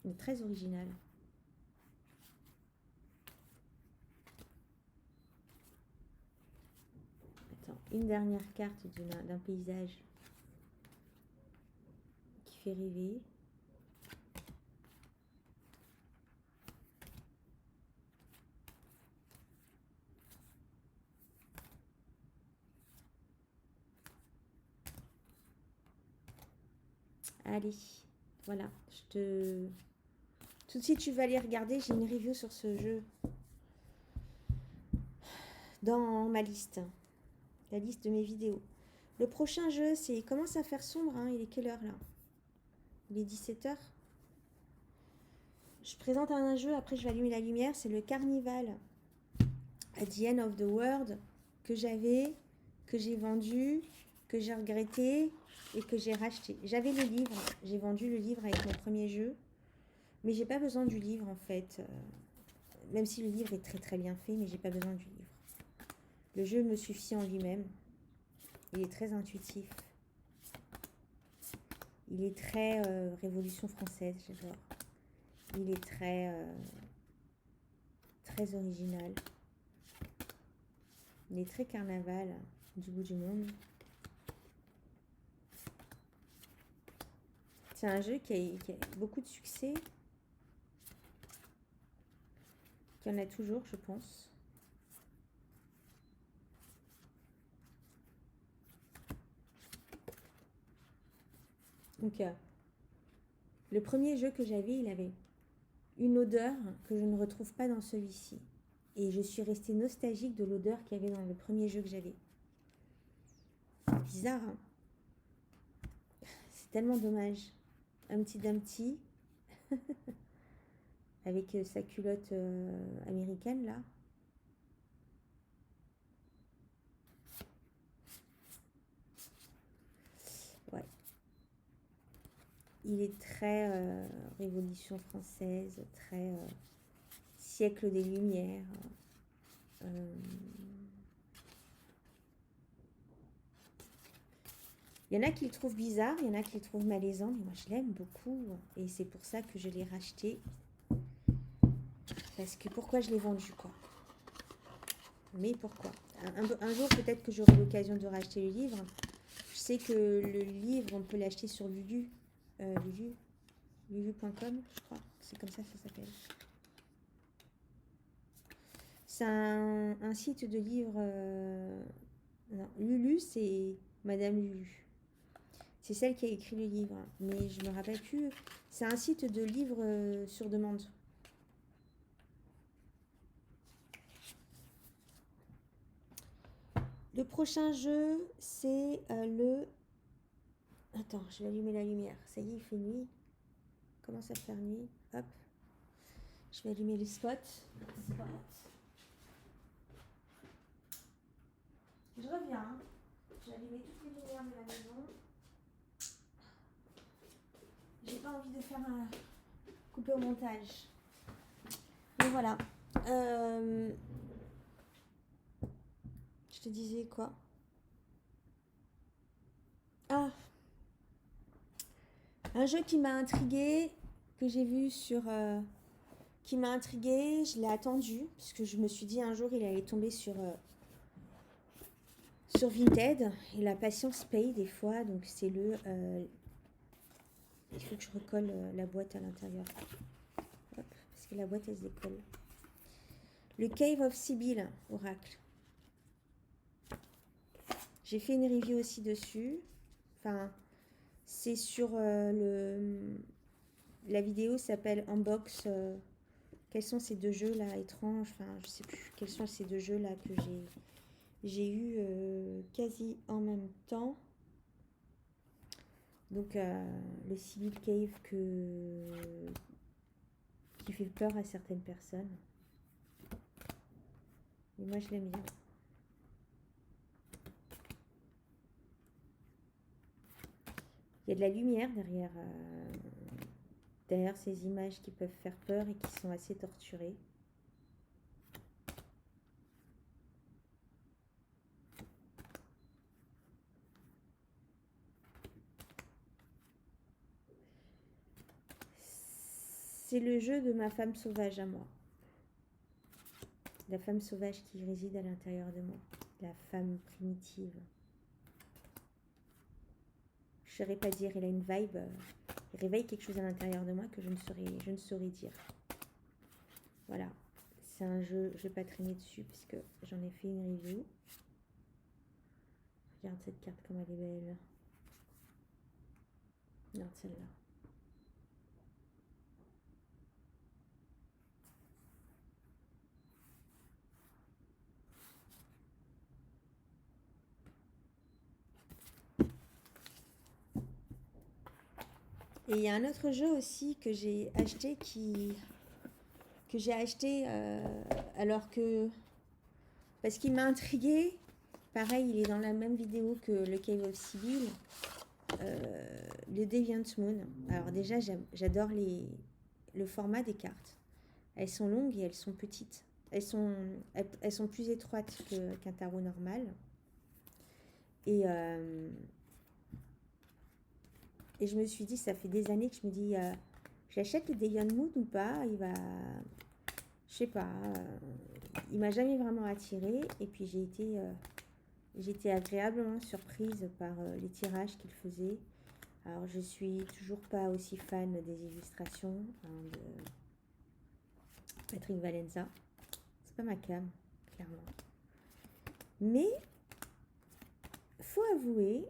Il est très original. Attends, une dernière carte d'un paysage qui fait rêver. Allez, voilà. Tout de suite, tu vas aller regarder. J'ai une review sur ce jeu dans ma liste. La liste de mes vidéos. Le prochain jeu, c'est... Il commence à faire sombre, hein. Il est quelle heure, là? Il est 17h. Je présente un jeu, après je vais allumer la lumière. C'est le Carnival at the End of the World que j'avais, que j'ai vendu, que j'ai regretté et que j'ai racheté. J'avais le livre. J'ai vendu le livre avec mon premier jeu. Mais j'ai pas besoin du livre, en fait. Même si le livre est très très bien fait, mais j'ai pas besoin du livre. Le jeu me suffit en lui-même. Il est très intuitif. Il est très Révolution française, j'adore. Il est très très original. Il est très carnaval du bout du monde. C'est un jeu qui a beaucoup de succès. Qui en a toujours, je pense. Donc, le premier jeu que j'avais, il avait une odeur que je ne retrouve pas dans celui-ci. Et je suis restée nostalgique de l'odeur qu'il y avait dans le premier jeu que j'avais. Bizarre, hein? C'est tellement dommage. Humpty Dumpty, avec sa culotte américaine, là. Ouais. Il est très Révolution française, très siècle des Lumières. Il y en a qui le trouvent bizarre, il y en a qui le trouvent malaisant, mais moi je l'aime beaucoup. Et c'est pour ça que je l'ai racheté. Parce que pourquoi je l'ai vendu, quoi. Mais pourquoi? Un jour, peut-être que j'aurai l'occasion de racheter le livre. Je sais que le livre, on peut l'acheter sur Lulu. Lulu.com, je crois. C'est comme ça que ça s'appelle. C'est un site de livres... non, Lulu, c'est Madame Lulu. C'est celle qui a écrit le livre. Mais je me rappelle plus. C'est un site de livres sur demande. Le prochain jeu, c'est le... Attends, je vais allumer la lumière. Ça y est, il fait nuit. Commence à faire nuit. Hop. Je vais allumer le spot. Je reviens. Hein. J'ai allumé toutes les lumières de la maison. J'ai pas envie de faire un couper au montage. Donc voilà. Je te disais quoi? Ah, un jeu qui m'a intriguée, que j'ai vu sur... qui m'a intriguée, je l'ai attendu, parce que je me suis dit un jour il allait tomber sur Vinted, et la patience paye des fois, donc c'est le... il faut que je recolle la boîte à l'intérieur. Hop, parce que la boîte elle se décolle. Le Cave of Sibyl, Oracle. J'ai fait une review aussi dessus. Enfin, c'est sur la vidéo s'appelle Unbox. Quels sont ces deux jeux là étranges? Enfin, je sais plus. Quels sont ces deux jeux là que j'ai eu quasi en même temps. Donc le Sibyl Cave qui fait peur à certaines personnes. Et moi je l'aime bien. Il y a de la lumière derrière ces images qui peuvent faire peur et qui sont assez torturées. C'est le jeu de ma femme sauvage à moi. La femme sauvage qui réside à l'intérieur de moi. La femme primitive. Je ne saurais pas dire, elle a une vibe. Elle réveille quelque chose à l'intérieur de moi que je ne saurais dire. Voilà. C'est un jeu, je ne vais pas traîner dessus puisque j'en ai fait une review. Regarde cette carte comme elle est belle. Regarde celle-là. Et il y a un autre jeu aussi que j'ai acheté alors que parce qu'il m'a intrigué. Pareil, il est dans la même vidéo que le Cave of Sibyl, le Deviant Moon. Alors déjà, j'adore le format des cartes. Elles sont longues et elles sont petites. Elles sont plus étroites qu'un tarot normal. Et je me suis dit, ça fait des années que je me dis, j'achète le Deviant Moon ou pas? Je sais pas, il m'a jamais vraiment attirée. Et puis j'ai été agréablement surprise par les tirages qu'il faisait. Alors je suis toujours pas aussi fan des illustrations de Patrick Valenza. C'est pas ma cam, clairement. Mais faut avouer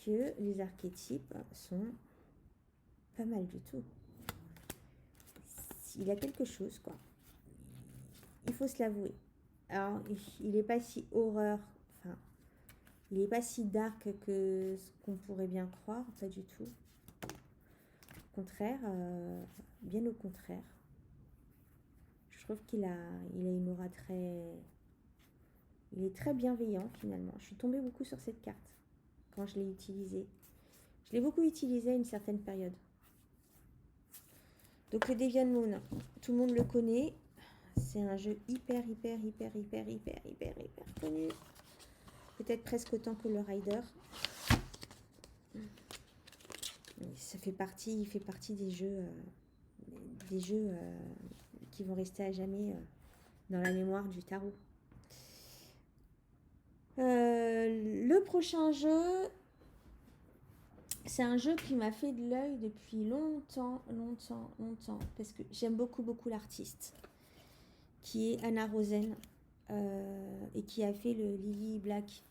que les archétypes sont pas mal du tout. Il a quelque chose, quoi. Il faut se l'avouer. Alors, il n'est pas si horreur, enfin, il n'est pas si dark que ce qu'on pourrait bien croire, pas du tout. Au contraire, bien au contraire. Je trouve qu'il a une aura il est très bienveillant finalement. Je suis tombée beaucoup sur cette carte quand je l'ai utilisée. Je l'ai beaucoup utilisée à une certaine période. Donc le Deviant Moon, tout le monde le connaît. C'est un jeu hyper connu. Peut-être presque autant que le Rider. Il fait partie des jeux qui vont rester à jamais dans la mémoire du tarot. Le prochain jeu, c'est un jeu qui m'a fait de l'œil depuis longtemps, parce que j'aime beaucoup l'artiste, qui est Anna Rosen, et qui a fait le Black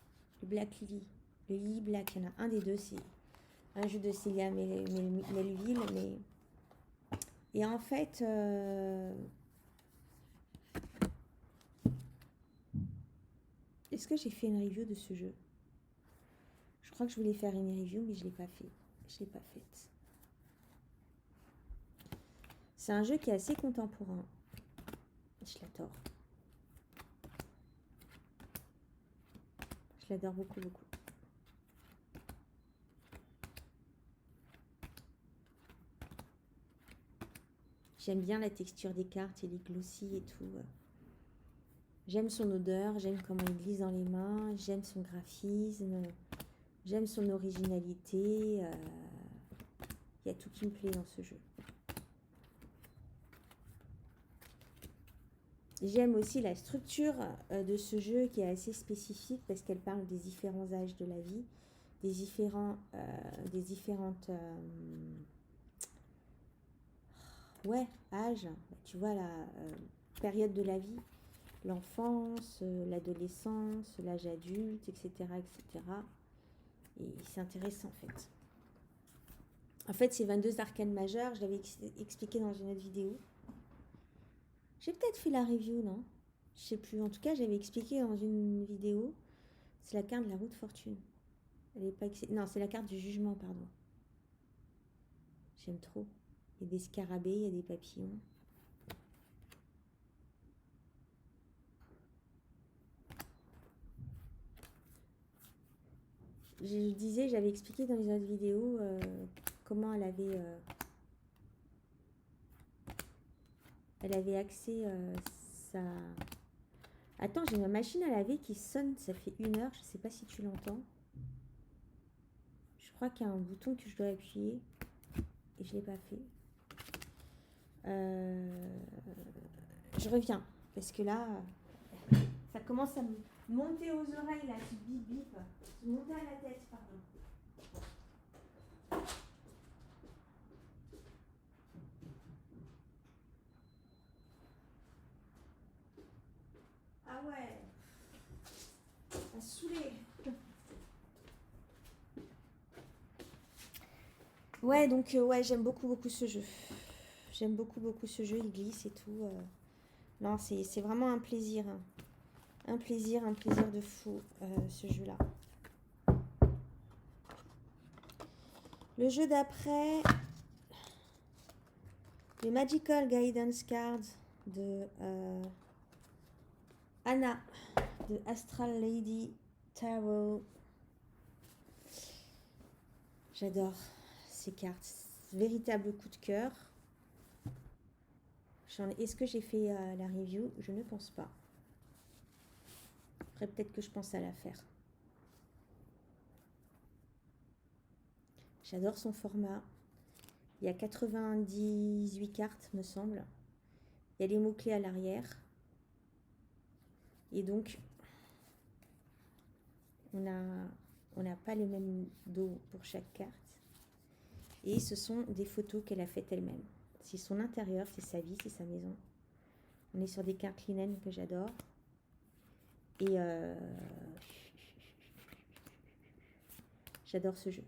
Lily. Le Lily Black, il y en a un des deux, c'est un jeu de Célia Melville, mais... Et en fait... Est-ce que j'ai fait une review de ce jeu? Je crois que je voulais faire une review, mais je ne l'ai pas fait. C'est un jeu qui est assez contemporain. Je l'adore. Je l'adore beaucoup. J'aime bien la texture des cartes et les glossies et tout. J'aime son odeur, j'aime comment il glisse dans les mains, j'aime son graphisme, j'aime son originalité. Il y a tout qui me plaît dans ce jeu. J'aime aussi la structure de ce jeu qui est assez spécifique parce qu'elle parle des différents âges de la vie, des différentes âges, tu vois, la période de la vie. l'enfance, l'adolescence, l'âge adulte, etc., etc. Et c'est intéressant en fait. En fait, ces 22 arcanes majeures, je l'avais expliqué dans une autre vidéo. J'ai peut-être fait la review, non? Je sais plus. En tout cas, j'avais expliqué dans une vidéo. C'est la carte de la roue de fortune. Elle est pas Non, c'est la carte du jugement, pardon. J'aime trop. Il y a des scarabées, il y a des papillons. Je disais, j'avais expliqué dans les autres vidéos comment elle avait accès sa... Attends, j'ai ma machine à laver qui sonne, ça fait 1 heure, je sais pas si tu l'entends. Je crois qu'il y a un bouton que je dois appuyer et je l'ai pas fait. Je reviens parce que là, ça commence à me monter aux oreilles là, ce bip bip, se monter à la tête, pardon. Ah ouais, ça m'a saoulé. Ouais, donc ouais, j'aime beaucoup ce jeu. J'aime beaucoup ce jeu, il glisse et tout. Non, c'est vraiment un plaisir. Hein. Un plaisir de fou, ce jeu-là. Le jeu d'après, les Magical Guidance Cards de Anna, de Astral Lady Tarot. J'adore ces cartes. Véritable coup de cœur. Est-ce que j'ai fait la review? Je ne pense pas. Après, peut-être que je pense à la faire. J'adore son format. Il y a 98 cartes, me semble. Il y a les mots-clés à l'arrière. Et donc, on n'a pas les mêmes dos pour chaque carte. Et ce sont des photos qu'elle a faites elle-même. C'est son intérieur, c'est sa vie, c'est sa maison. On est sur des cartes linen que j'adore. Et j'adore ce jeu.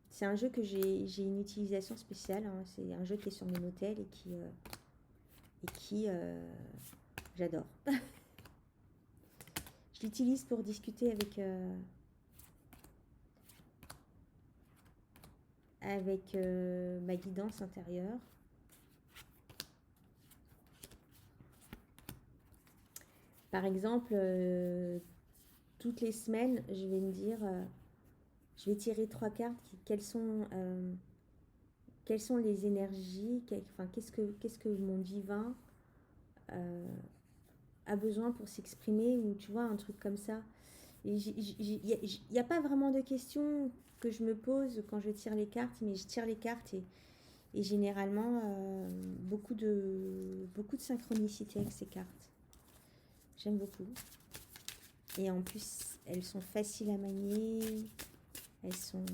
C'est un jeu que j'ai une utilisation spéciale. Hein. C'est un jeu qui est sur mon hôtel et qui j'adore. Je l'utilise pour discuter avec ma guidance intérieure. Par exemple, toutes les semaines, je vais me dire, je vais tirer 3 cartes. Quelles sont les énergies, qu'est-ce que mon divin a besoin pour s'exprimer, ou tu vois, un truc comme ça. Il n'y a pas vraiment de questions que je me pose quand je tire les cartes, mais je tire les cartes et généralement beaucoup de synchronicité avec ces cartes. J'aime beaucoup. Et en plus, elles sont faciles à manier, elles sont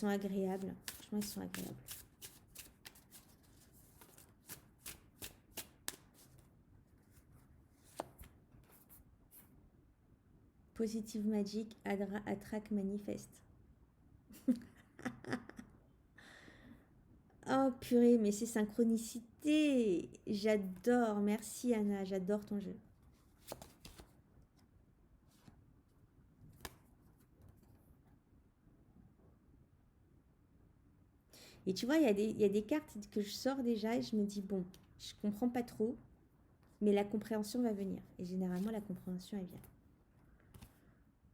agréables. Franchement, elles sont agréables. Positive Magic, Attract, Manifeste. Oh purée, mais c'est synchronicité. J'adore. Merci Anna, j'adore ton jeu. Et tu vois, il y a des cartes que je sors déjà et je me dis, bon, je comprends pas trop, mais la compréhension va venir. Et généralement, la compréhension, elle vient.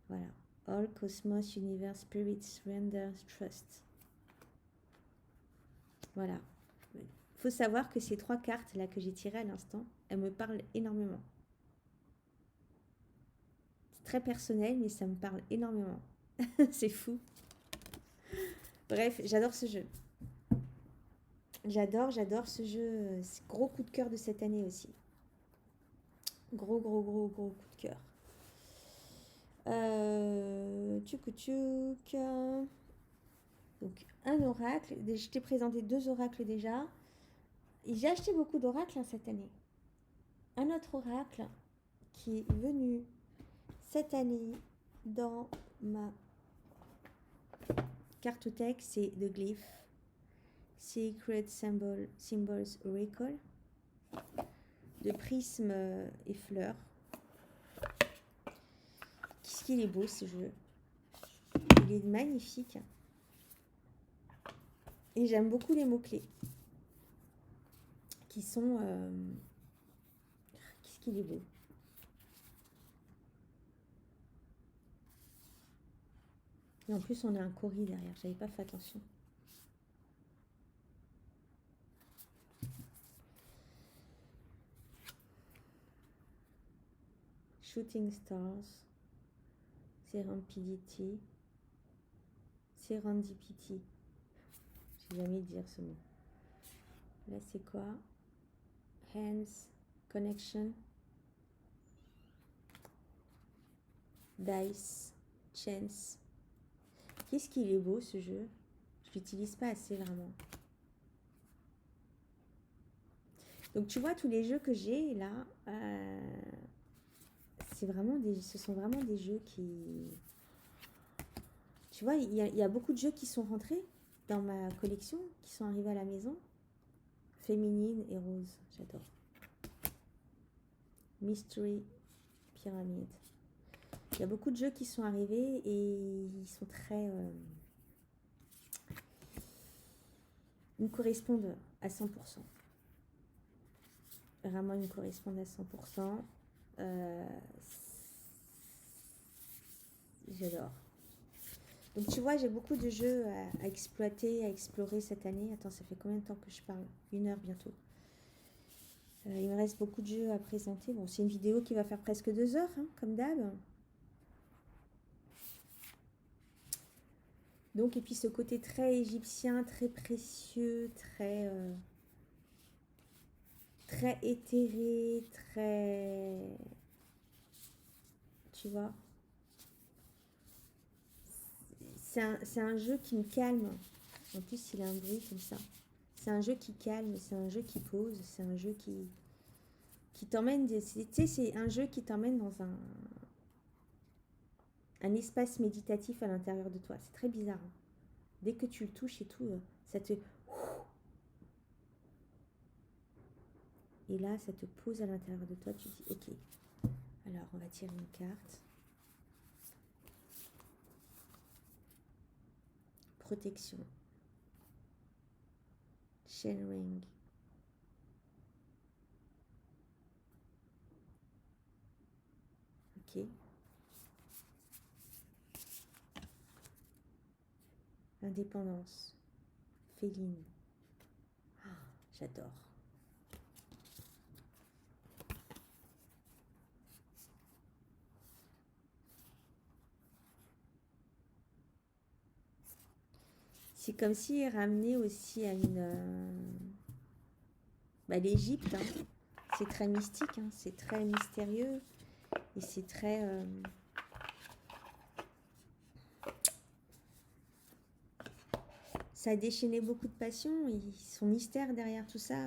Voilà. All Cosmos, Universe, Spirits, Render, Trust. Voilà. Il faut savoir que ces 3 cartes là que j'ai tirées à l'instant, elles me parlent énormément. C'est très personnel, mais ça me parle énormément. C'est fou. Bref, j'adore ce jeu. J'adore ce jeu. C'est gros coup de cœur de cette année aussi. Gros coup de cœur. Tchouk. Donc, un oracle. Je t'ai présenté 2 oracles déjà. J'ai acheté beaucoup d'oracles cette année. Un autre oracle qui est venu cette année dans ma cartothèque, c'est The Glyph, Secret Symbols Oracle, de prisme et fleurs. Qu'est-ce qu'il est beau ce jeu. Il est magnifique. Et j'aime beaucoup les mots-clés. Qui sont... Qu'est-ce qu'il est beau. Et en plus, on a un cori derrière. J'avais pas fait attention. Shooting Stars. Serendipity. Serendipity. Je vais jamais dire ce mot. Là, c'est quoi? Hands. Connection. Dice. Chance. Qu'est-ce qu'il est beau ce jeu. Je l'utilise pas assez vraiment. Donc tu vois tous les jeux que j'ai là, ce sont vraiment des jeux qui, tu vois, il y a beaucoup de jeux qui sont rentrés dans ma collection, qui sont arrivés à la maison. Féminine et rose, j'adore. Mystery Pyramid. Il y a beaucoup de jeux qui sont arrivés et ils sont très... ils me correspondent à 100%. Vraiment, ils me correspondent à 100%. J'adore. Donc tu vois, j'ai beaucoup de jeux à exploiter, à explorer cette année. Attends, ça fait combien de temps que je parle? 1 heure bientôt. Il me reste beaucoup de jeux à présenter. Bon, c'est une vidéo qui va faire presque 2 heures, hein, comme d'hab. Donc, et puis ce côté très égyptien, très précieux, très éthéré, très... Tu vois, c'est un jeu qui me calme. En plus, il a un bruit comme ça. C'est un jeu qui calme, c'est un jeu qui pose, c'est un jeu qui t'emmène... Tu sais, c'est un jeu qui t'emmène dans un espace méditatif à l'intérieur de toi. C'est très bizarre. Hein. Dès que tu le touches et tout, ça te... Et là, ça te pose à l'intérieur de toi. Tu dis, ok, alors on va tirer une carte. Protection. Sharing. Ok. Indépendance. Féline. Ah, j'adore. C'est comme si ramenait aussi à une... l'Égypte, hein. C'est très mystique, hein. C'est très mystérieux. Et c'est très... ça a déchaîné beaucoup de passion. Et son mystère derrière tout ça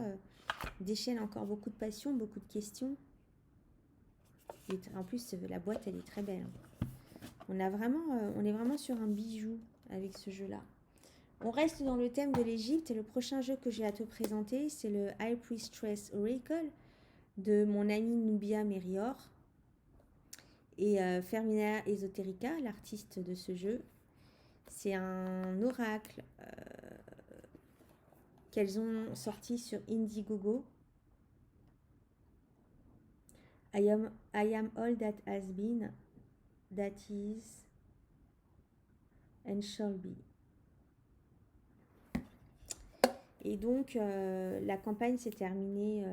déchaîne encore beaucoup de passion, beaucoup de questions. Et en plus, la boîte, elle est très belle. Hein. On est vraiment sur un bijou avec ce jeu-là. On reste dans le thème de l'Égypte et le prochain jeu que j'ai à te présenter, c'est le High Priestess Oracle de mon amie Nubia Merior et Fermina Esoterica, l'artiste de ce jeu. C'est un oracle qu'elles ont sorti sur Indiegogo. I am all that has been, that is, and shall be. Et donc, la campagne s'est terminée.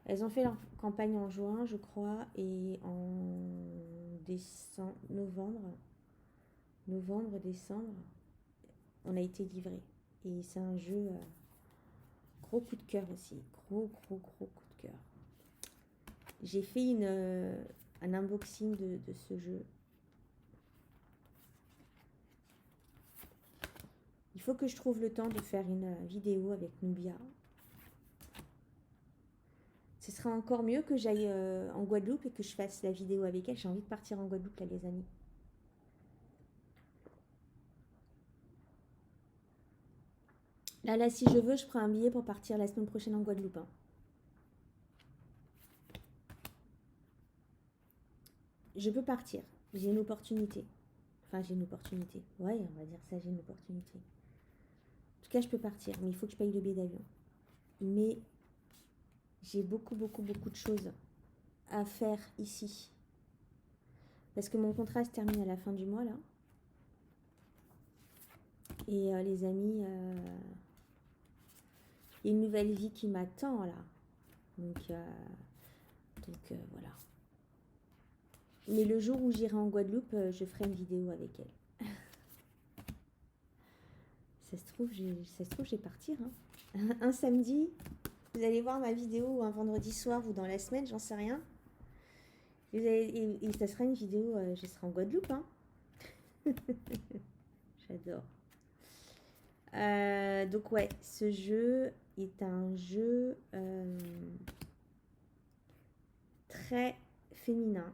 Elles ont fait leur campagne en juin, je crois, et en décembre, on a été livré. Et c'est un jeu gros coup de cœur aussi. Gros coup de cœur. J'ai fait un unboxing de ce jeu. faut que je trouve le temps de faire une vidéo avec Nubia. Ce serait encore mieux que j'aille en Guadeloupe et que je fasse la vidéo avec elle. J'ai envie de partir en Guadeloupe là, les amis. Là, si je veux, je prends un billet pour partir la semaine prochaine en Guadeloupe. Hein. Je peux partir. J'ai une opportunité. Enfin, j'ai une opportunité. Ouais, on va dire ça, j'ai une opportunité. En tout cas, je peux partir, mais il faut que je paye le billet d'avion. Mais j'ai beaucoup de choses à faire ici. Parce que mon contrat se termine à la fin du mois, là. Et les amis, il y a une nouvelle vie qui m'attend, là. Donc voilà. Mais le jour où j'irai en Guadeloupe, je ferai une vidéo avec elle. Ça se trouve, je vais partir. Hein. Un samedi, vous allez voir ma vidéo, ou un vendredi soir, ou dans la semaine, j'en sais rien. Et ça sera une vidéo, je serai en Guadeloupe. Hein. J'adore. Donc ouais, ce jeu est un jeu très féminin,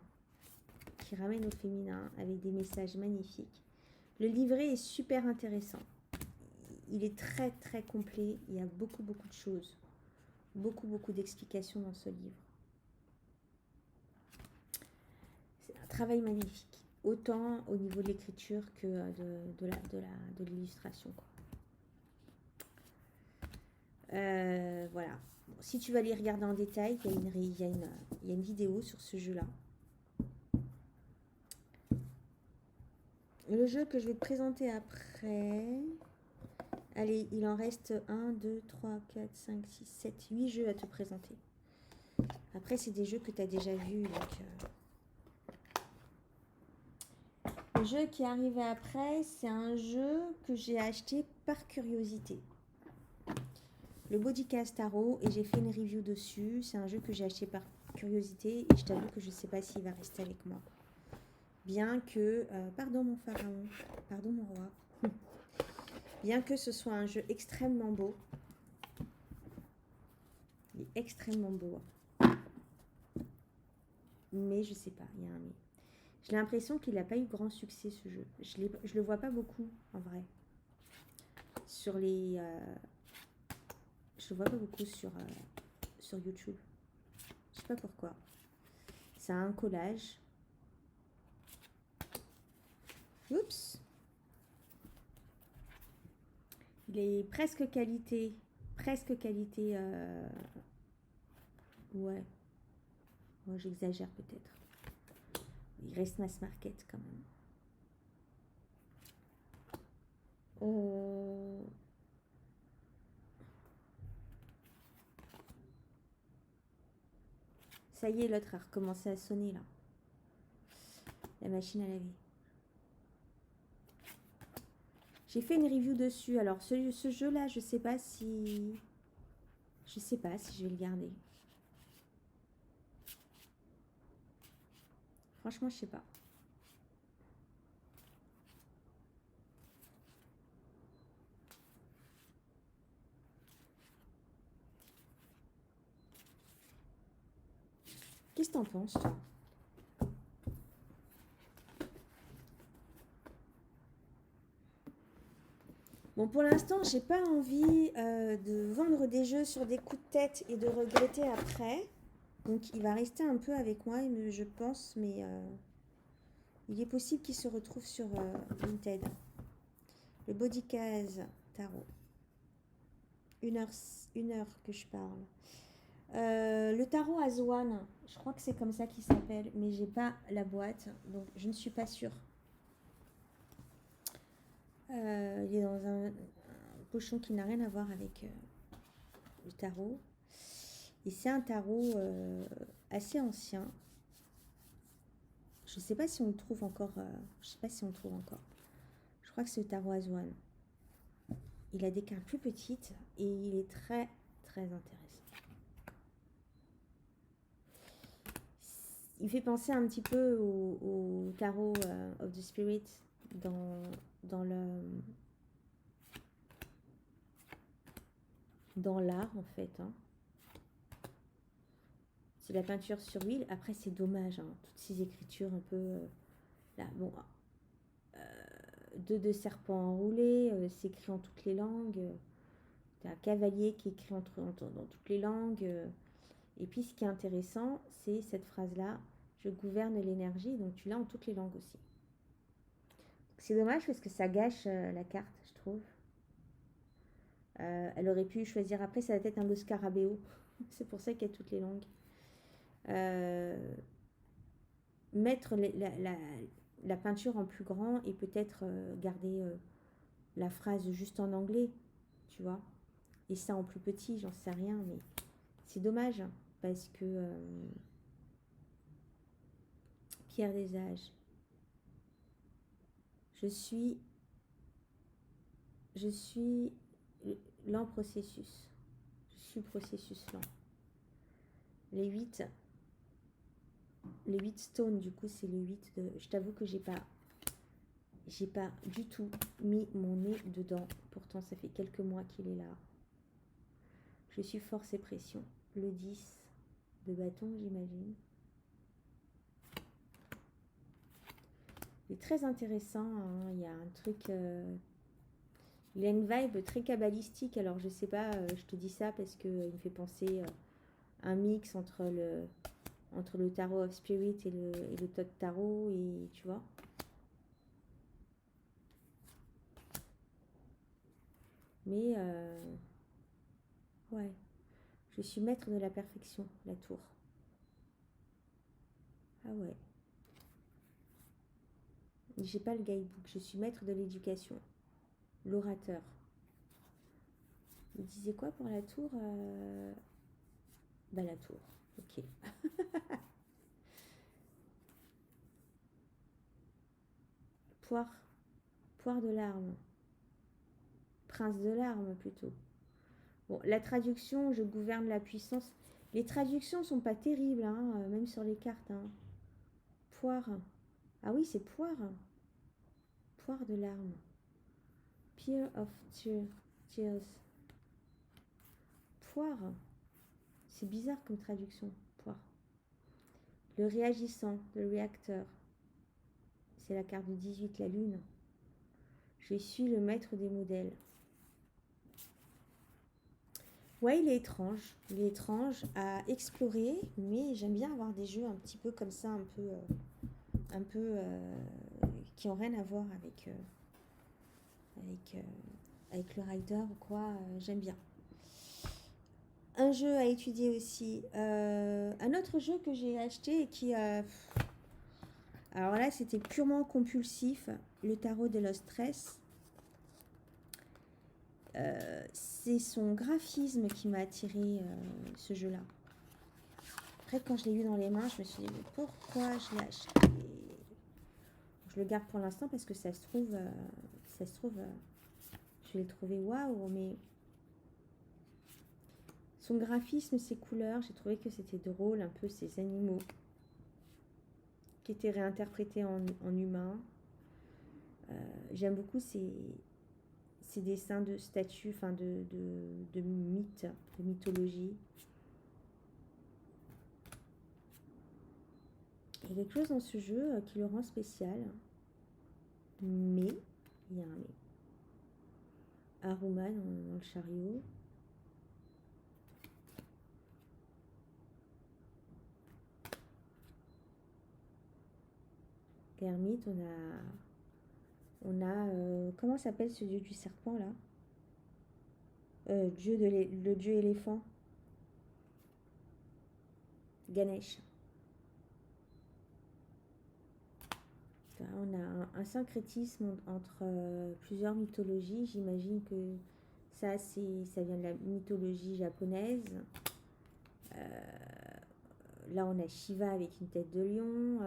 qui ramène au féminin avec des messages magnifiques. Le livret est super intéressant. Il est très complet. Il y a beaucoup de choses. Beaucoup d'explications dans ce livre. C'est un travail magnifique. Autant au niveau de l'écriture que de l'illustration. Voilà. Bon, si tu vas aller regarder en détail, il y a une vidéo sur ce jeu-là. Le jeu que je vais te présenter après... Allez, il en reste 1, 2, 3, 4, 5, 6, 7, 8 jeux à te présenter. Après, c'est des jeux que tu as déjà vus. Le jeu qui est arrivé après, c'est un jeu que j'ai acheté par curiosité. Le Bodycast Tarot, et j'ai fait une review dessus. C'est un jeu que j'ai acheté par curiosité et je t'avoue que je ne sais pas s'il va rester avec moi. Bien que... pardon mon pharaon, pardon mon roi. Bien que ce soit un jeu extrêmement beau. Il est extrêmement beau. Mais je sais pas, il y a un mais. J'ai l'impression qu'il n'a pas eu grand succès ce jeu. Je le vois pas beaucoup en vrai. Sur les... je le vois pas beaucoup sur YouTube. Je sais pas pourquoi. C'est un collage. Oups. Il est presque qualité. Ouais. Moi, j'exagère peut-être. Il reste mass market quand même. Ça y est, l'autre a recommencé à sonner là. La machine à laver. J'ai fait une review dessus. Alors ce jeu-là, je sais pas si je vais le garder. Franchement, je sais pas. Qu'est-ce que t'en penses, toi? Bon, pour l'instant, j'ai pas envie de vendre des jeux sur des coups de tête et de regretter après. Donc, il va rester un peu avec moi, je pense, mais il est possible qu'il se retrouve sur Vinted. Le Bodycast Tarot. Une heure que je parle. Le tarot Aswan, je crois que c'est comme ça qu'il s'appelle, mais j'ai pas la boîte, donc je ne suis pas sûre. Il est dans un pochon qui n'a rien à voir avec le tarot. Et c'est un tarot assez ancien. Je sais pas si on le trouve encore. Je crois que c'est le tarot Aswan. Il a des cartes plus petites et il est très intéressant. Il fait penser un petit peu au tarot of the Spirit dans dans l'art en fait. Hein. C'est la peinture sur huile. Après, c'est dommage, hein, toutes ces écritures un peu... là, bon, deux serpents enroulés, c'est écrit en toutes les langues. T'as un cavalier qui écrit dans toutes les langues. Et puis, ce qui est intéressant, c'est cette phrase-là. Je gouverne l'énergie. Donc, tu l'as en toutes les langues aussi. C'est dommage parce que ça gâche la carte, je trouve. Elle aurait pu choisir après, ça va être un Los Scarabeo. C'est pour ça qu'il y a toutes les langues. Mettre la peinture en plus grand et peut-être garder la phrase juste en anglais, tu vois. Et ça en plus petit, j'en sais rien, mais c'est dommage hein, parce que Pierre des âges, je suis lent processus. Je suis processus lent. Les 8 stones, du coup, c'est le 8 de... Je t'avoue que j'ai pas du tout mis mon nez dedans. Pourtant, ça fait quelques mois qu'il est là. Je suis force et pression. Le 10 de bâton, j'imagine. Il est très intéressant. Hein. Il y a un truc... il a une vibe très kabbalistique. Alors, je sais pas, je te dis ça parce qu'il me fait penser un mix entre le tarot of spirit et le tot tarot. Et tu vois. Mais, ouais. Je suis maître de la perfection, la tour. Ah ouais. J'ai pas le guidebook. Je suis maître de l'éducation. L'orateur. Il disait quoi pour la tour Bah la tour. Ok. Poire. Poire de larmes. Prince de larmes plutôt. Bon, la traduction, je gouverne la puissance. Les traductions sont pas terribles, hein, même sur les cartes. Hein. Poire. Ah oui, c'est poire. Poire de larmes. Pear of tears. Poire. C'est bizarre comme traduction. Poire. Le réagissant, le réacteur. C'est la carte du 18, la lune. Je suis le maître des modèles. Ouais, il est étrange. Il est étrange à explorer, mais j'aime bien avoir des jeux un petit peu comme ça, un peu qui n'ont rien à voir avec le rider ou quoi. J'aime bien. Un jeu à étudier aussi. Un autre jeu que j'ai acheté et qui... alors là, c'était purement compulsif. Le tarot de Lost Stress. C'est son graphisme qui m'a attiré ce jeu-là. Après, quand je l'ai eu dans les mains, je me suis dit, mais pourquoi je l'ai acheté? Je le garde pour l'instant parce que ça se trouve, je vais le trouver waouh, mais son graphisme, ses couleurs, j'ai trouvé que c'était drôle, un peu ces animaux qui étaient réinterprétés en humains. J'aime beaucoup ces dessins de statues, enfin de mythes, de mythologie. Il y a quelque chose dans ce jeu qui le rend spécial. Mais, il y a un mais. Aruma dans le chariot. L'ermite, on a comment s'appelle ce dieu du serpent là? Le dieu éléphant. Ganesh. On a un syncrétisme entre plusieurs mythologies. J'imagine que ça vient de la mythologie japonaise. Là, on a Shiva avec une tête de lion.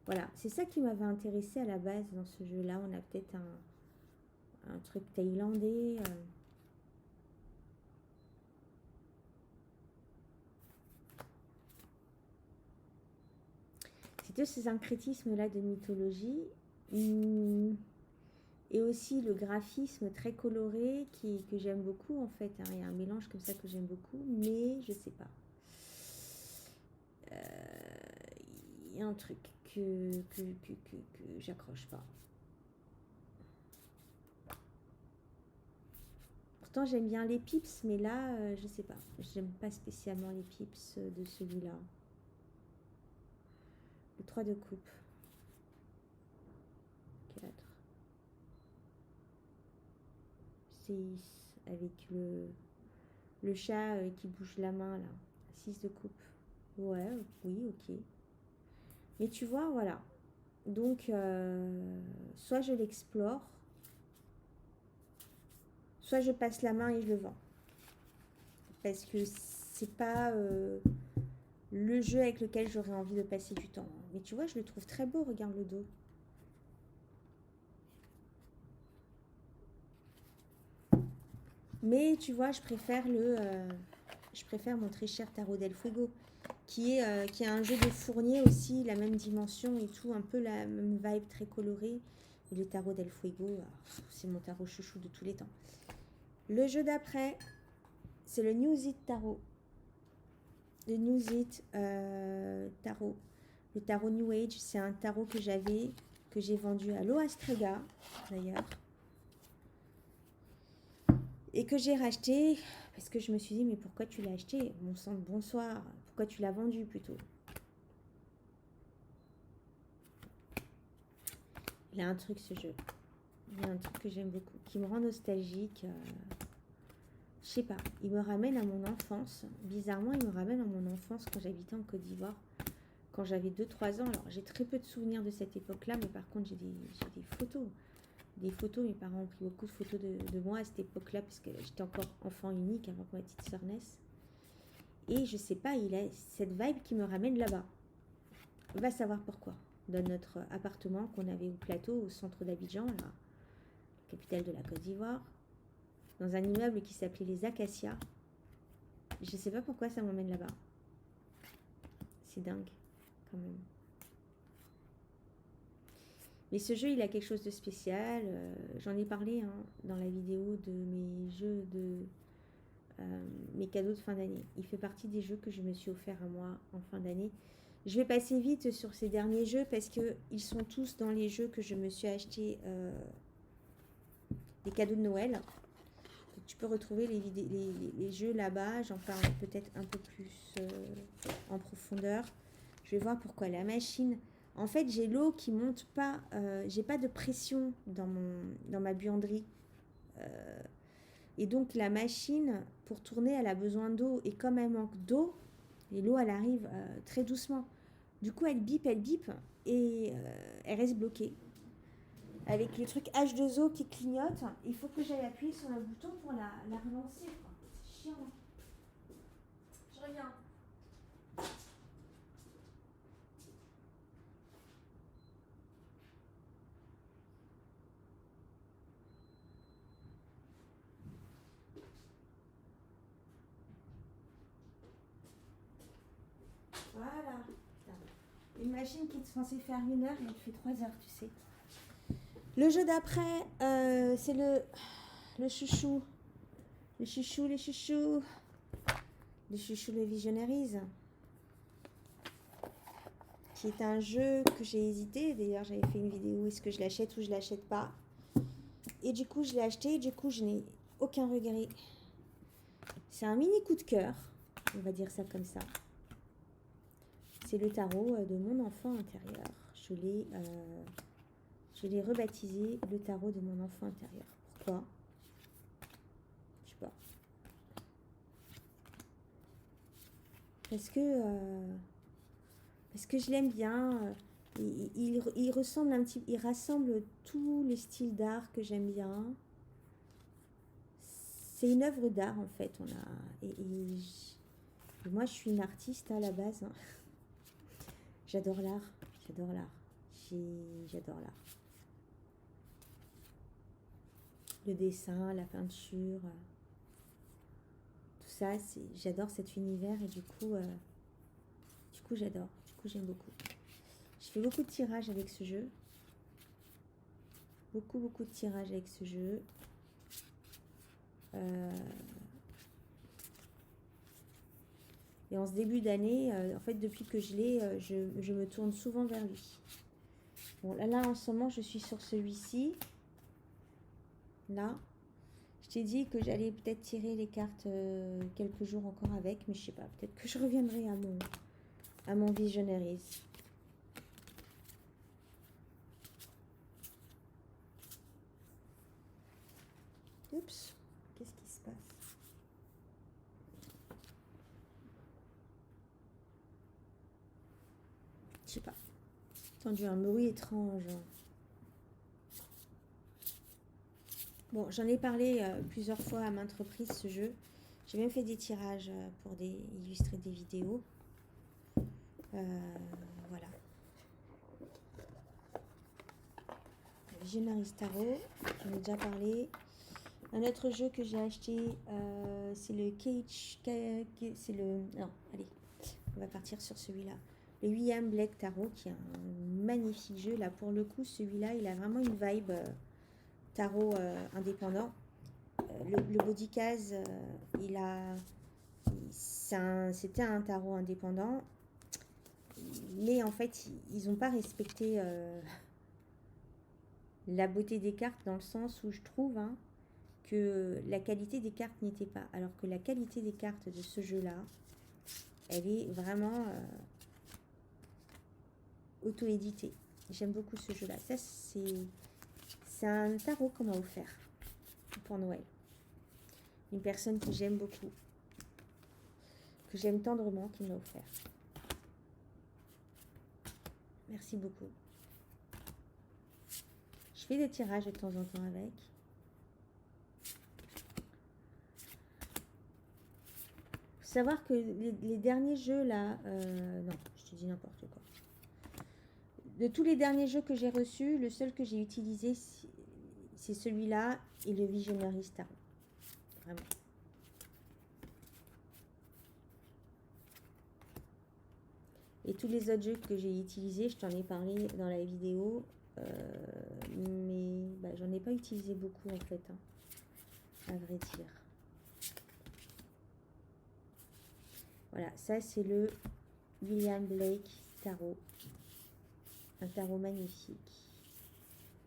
Voilà, c'est ça qui m'avait intéressé à la base dans ce jeu-là. On a peut-être un truc thaïlandais. C'est tous ces syncrétismes-là de mythologie. Et Et aussi le graphisme très coloré que j'aime beaucoup en fait, hein. Il y a un mélange comme ça que j'aime beaucoup, mais je sais pas. Il y a un truc que j'accroche pas. Pourtant j'aime bien les pips, mais là je sais pas. J'aime pas spécialement les pips de celui-là. Le 3 de coupe. 4. 6 avec le chat qui bouge la main là. 6 de coupe. Ouais, oui, ok. Mais tu vois, voilà. Donc, soit je l'explore, soit je passe la main et je le vends. Parce que c'est pas le jeu avec lequel j'aurais envie de passer du temps. Mais tu vois, je le trouve très beau, regarde le dos. Mais tu vois, je préfère mon très cher Tarot del Fuego, qui est un jeu de Fournier aussi, la même dimension et tout, un peu la même vibe très colorée. Et le Tarot del Fuego, c'est mon tarot chouchou de tous les temps. Le jeu d'après, c'est le New It Tarot. Le New It Tarot. Le tarot New Age, c'est un tarot que j'ai vendu à l'Oastrega, d'ailleurs. Et que j'ai racheté parce que je me suis dit, mais pourquoi tu l'as acheté? Mon sang de bonsoir, pourquoi tu l'as vendu plutôt? Il a un truc ce jeu. Il y a un truc que j'aime beaucoup, qui me rend nostalgique. Je sais pas, il me ramène à mon enfance. Bizarrement, il me ramène à mon enfance quand j'habitais en Côte d'Ivoire, quand j'avais 2-3 ans. Alors, j'ai très peu de souvenirs de cette époque-là, mais par contre, j'ai des photos. Des photos, mes parents ont pris beaucoup de photos de moi à cette époque-là, parce que j'étais encore enfant unique avant que ma petite sœur naisse. Et je sais pas, il a cette vibe qui me ramène là-bas. Va savoir pourquoi. Dans notre appartement qu'on avait au plateau, au centre d'Abidjan, la capitale de la Côte d'Ivoire, dans un immeuble qui s'appelait les Acacias. Je sais pas pourquoi ça m'emmène là-bas. C'est dingue, quand même. Mais ce jeu, il a quelque chose de spécial. J'en ai parlé dans la vidéo de mes jeux mes cadeaux de fin d'année. Il fait partie des jeux que je me suis offert à moi en fin d'année. Je vais passer vite sur ces derniers jeux parce qu'ils sont tous dans les jeux que je me suis acheté des cadeaux de Noël. Donc, tu peux retrouver les jeux là-bas. J'en parle peut-être un peu plus en profondeur. Je vais voir pourquoi la machine. En fait, j'ai l'eau qui monte pas. J'ai pas de pression dans ma buanderie. Et donc la machine, pour tourner, elle a besoin d'eau. Et comme elle manque d'eau, et l'eau, elle arrive très doucement. Du coup, elle bip et elle reste bloquée. Avec le truc H2O qui clignote, il faut que j'aille appuyer sur le bouton pour la relancer. C'est chiant. Je reviens. Voilà. Une machine qui est censée faire 1 heure et elle fait 3 heures, tu sais. Le jeu d'après, c'est le chouchou. Le chouchou, les chouchous. Le chouchou, le Visionaries. Qui est un jeu que j'ai hésité. D'ailleurs, j'avais fait une vidéo, est-ce que je l'achète ou je l'achète pas. Et du coup, je l'ai acheté. Et du coup, je n'ai aucun regret. C'est un mini coup de cœur. On va dire ça comme ça. C'est le tarot de mon enfant intérieur. Je l'ai rebaptisé le tarot de mon enfant intérieur. Pourquoi? Je sais pas. Parce que je l'aime bien. Il ressemble un petit, il rassemble tous les styles d'art que j'aime bien. C'est une œuvre d'art en fait. Et moi, je suis une artiste à la base. J'adore l'art. J'adore l'art. J'adore l'art. Le dessin, la peinture, tout ça, j'adore cet univers et du coup j'adore. Du coup, j'aime beaucoup. Je fais beaucoup de tirages avec ce jeu. Beaucoup, beaucoup de tirages avec ce jeu. Et en ce début d'année, en fait, depuis que je l'ai, je me tourne souvent vers lui. Bon, là, en ce moment, je suis sur celui-ci. Là. Je t'ai dit que j'allais peut-être tirer les cartes quelques jours encore avec, mais je sais pas, peut-être que je reviendrai à mon Visionaries. Oups, qu'est-ce qui se passe? Je sais pas. J'ai entendu un bruit étrange. Bon, j'en ai parlé plusieurs fois à maintes reprises, ce jeu. J'ai même fait des tirages pour illustrer des vidéos. Voilà. Visionaries Tarot, j'en ai déjà parlé. Un autre jeu que j'ai acheté, c'est le Cage. C'est le. Non, allez, on va partir sur celui-là. Le William Blake Tarot, qui est un magnifique jeu. Là, pour le coup, celui-là, il a vraiment une vibe tarot indépendant. Le bodycase, c'était un tarot indépendant. Mais en fait, ils n'ont pas respecté la beauté des cartes dans le sens où je trouve que la qualité des cartes n'y était pas. Alors que la qualité des cartes de ce jeu-là, elle est vraiment auto-éditée. J'aime beaucoup ce jeu-là. Ça, c'est un tarot qu'on m'a offert pour Noël. Une personne que j'aime beaucoup, que j'aime tendrement, qui m'a offert. Merci beaucoup. Je fais des tirages de temps en temps avec. Faut savoir que les derniers jeux là, non, je te dis n'importe quoi. De tous les derniers jeux que j'ai reçus, le seul que j'ai utilisé, c'est celui-là et le Visionaries Tarot. Vraiment. Et tous les autres jeux que j'ai utilisés, je t'en ai parlé dans la vidéo, mais j'en ai pas utilisé beaucoup en fait, à vrai dire. Voilà, ça c'est le William Blake Tarot. Un tarot magnifique.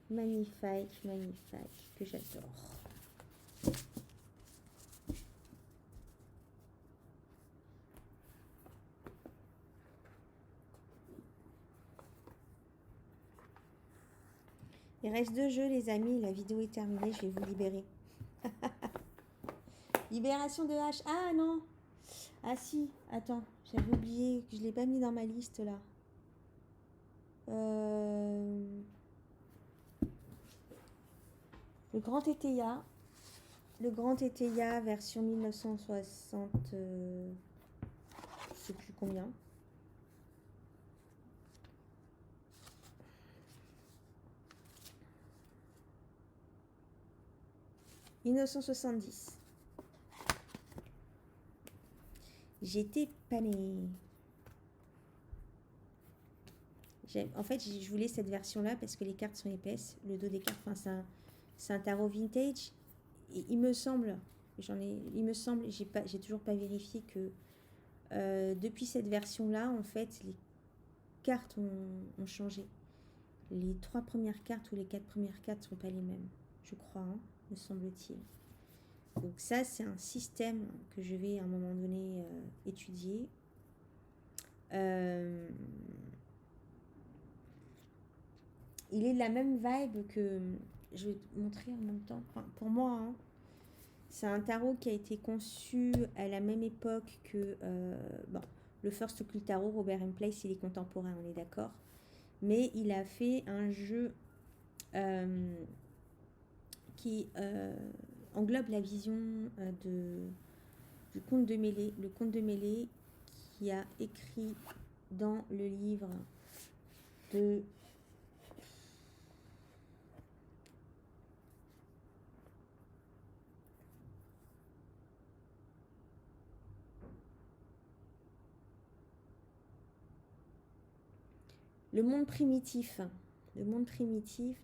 Magnifique, magnifique, que j'adore. Il reste 2 jeux, les amis. La vidéo est terminée. Je vais vous libérer. Libération de H. Ah non. Ah si. Attends. J'avais oublié que je ne l'ai pas mis dans ma liste là. Le Grand Étéia. Le Grand Étéia version 1960. Je ne sais plus combien. « 1970. J'étais panée. En fait, je voulais cette version-là parce que les cartes sont épaisses. Le dos des cartes, enfin, c'est un tarot vintage. Et il me semble, j'ai toujours pas vérifié que depuis cette version-là, en fait, les cartes ont changé. Les 3 premières cartes ou les 4 premières cartes sont pas les mêmes, je crois, me semble-t-il. Donc ça, c'est un système que je vais à un moment donné étudier. Il est de la même vibe que... Je vais te montrer en même temps. Enfin, pour moi, c'est un tarot qui a été conçu à la même époque que... le First Occult Tarot, Robert M. Place, il est contemporain, on est d'accord. Mais il a fait un jeu qui englobe la vision du comte de Mêlée. Le comte de Mêlée qui a écrit dans le livre de... Le monde primitif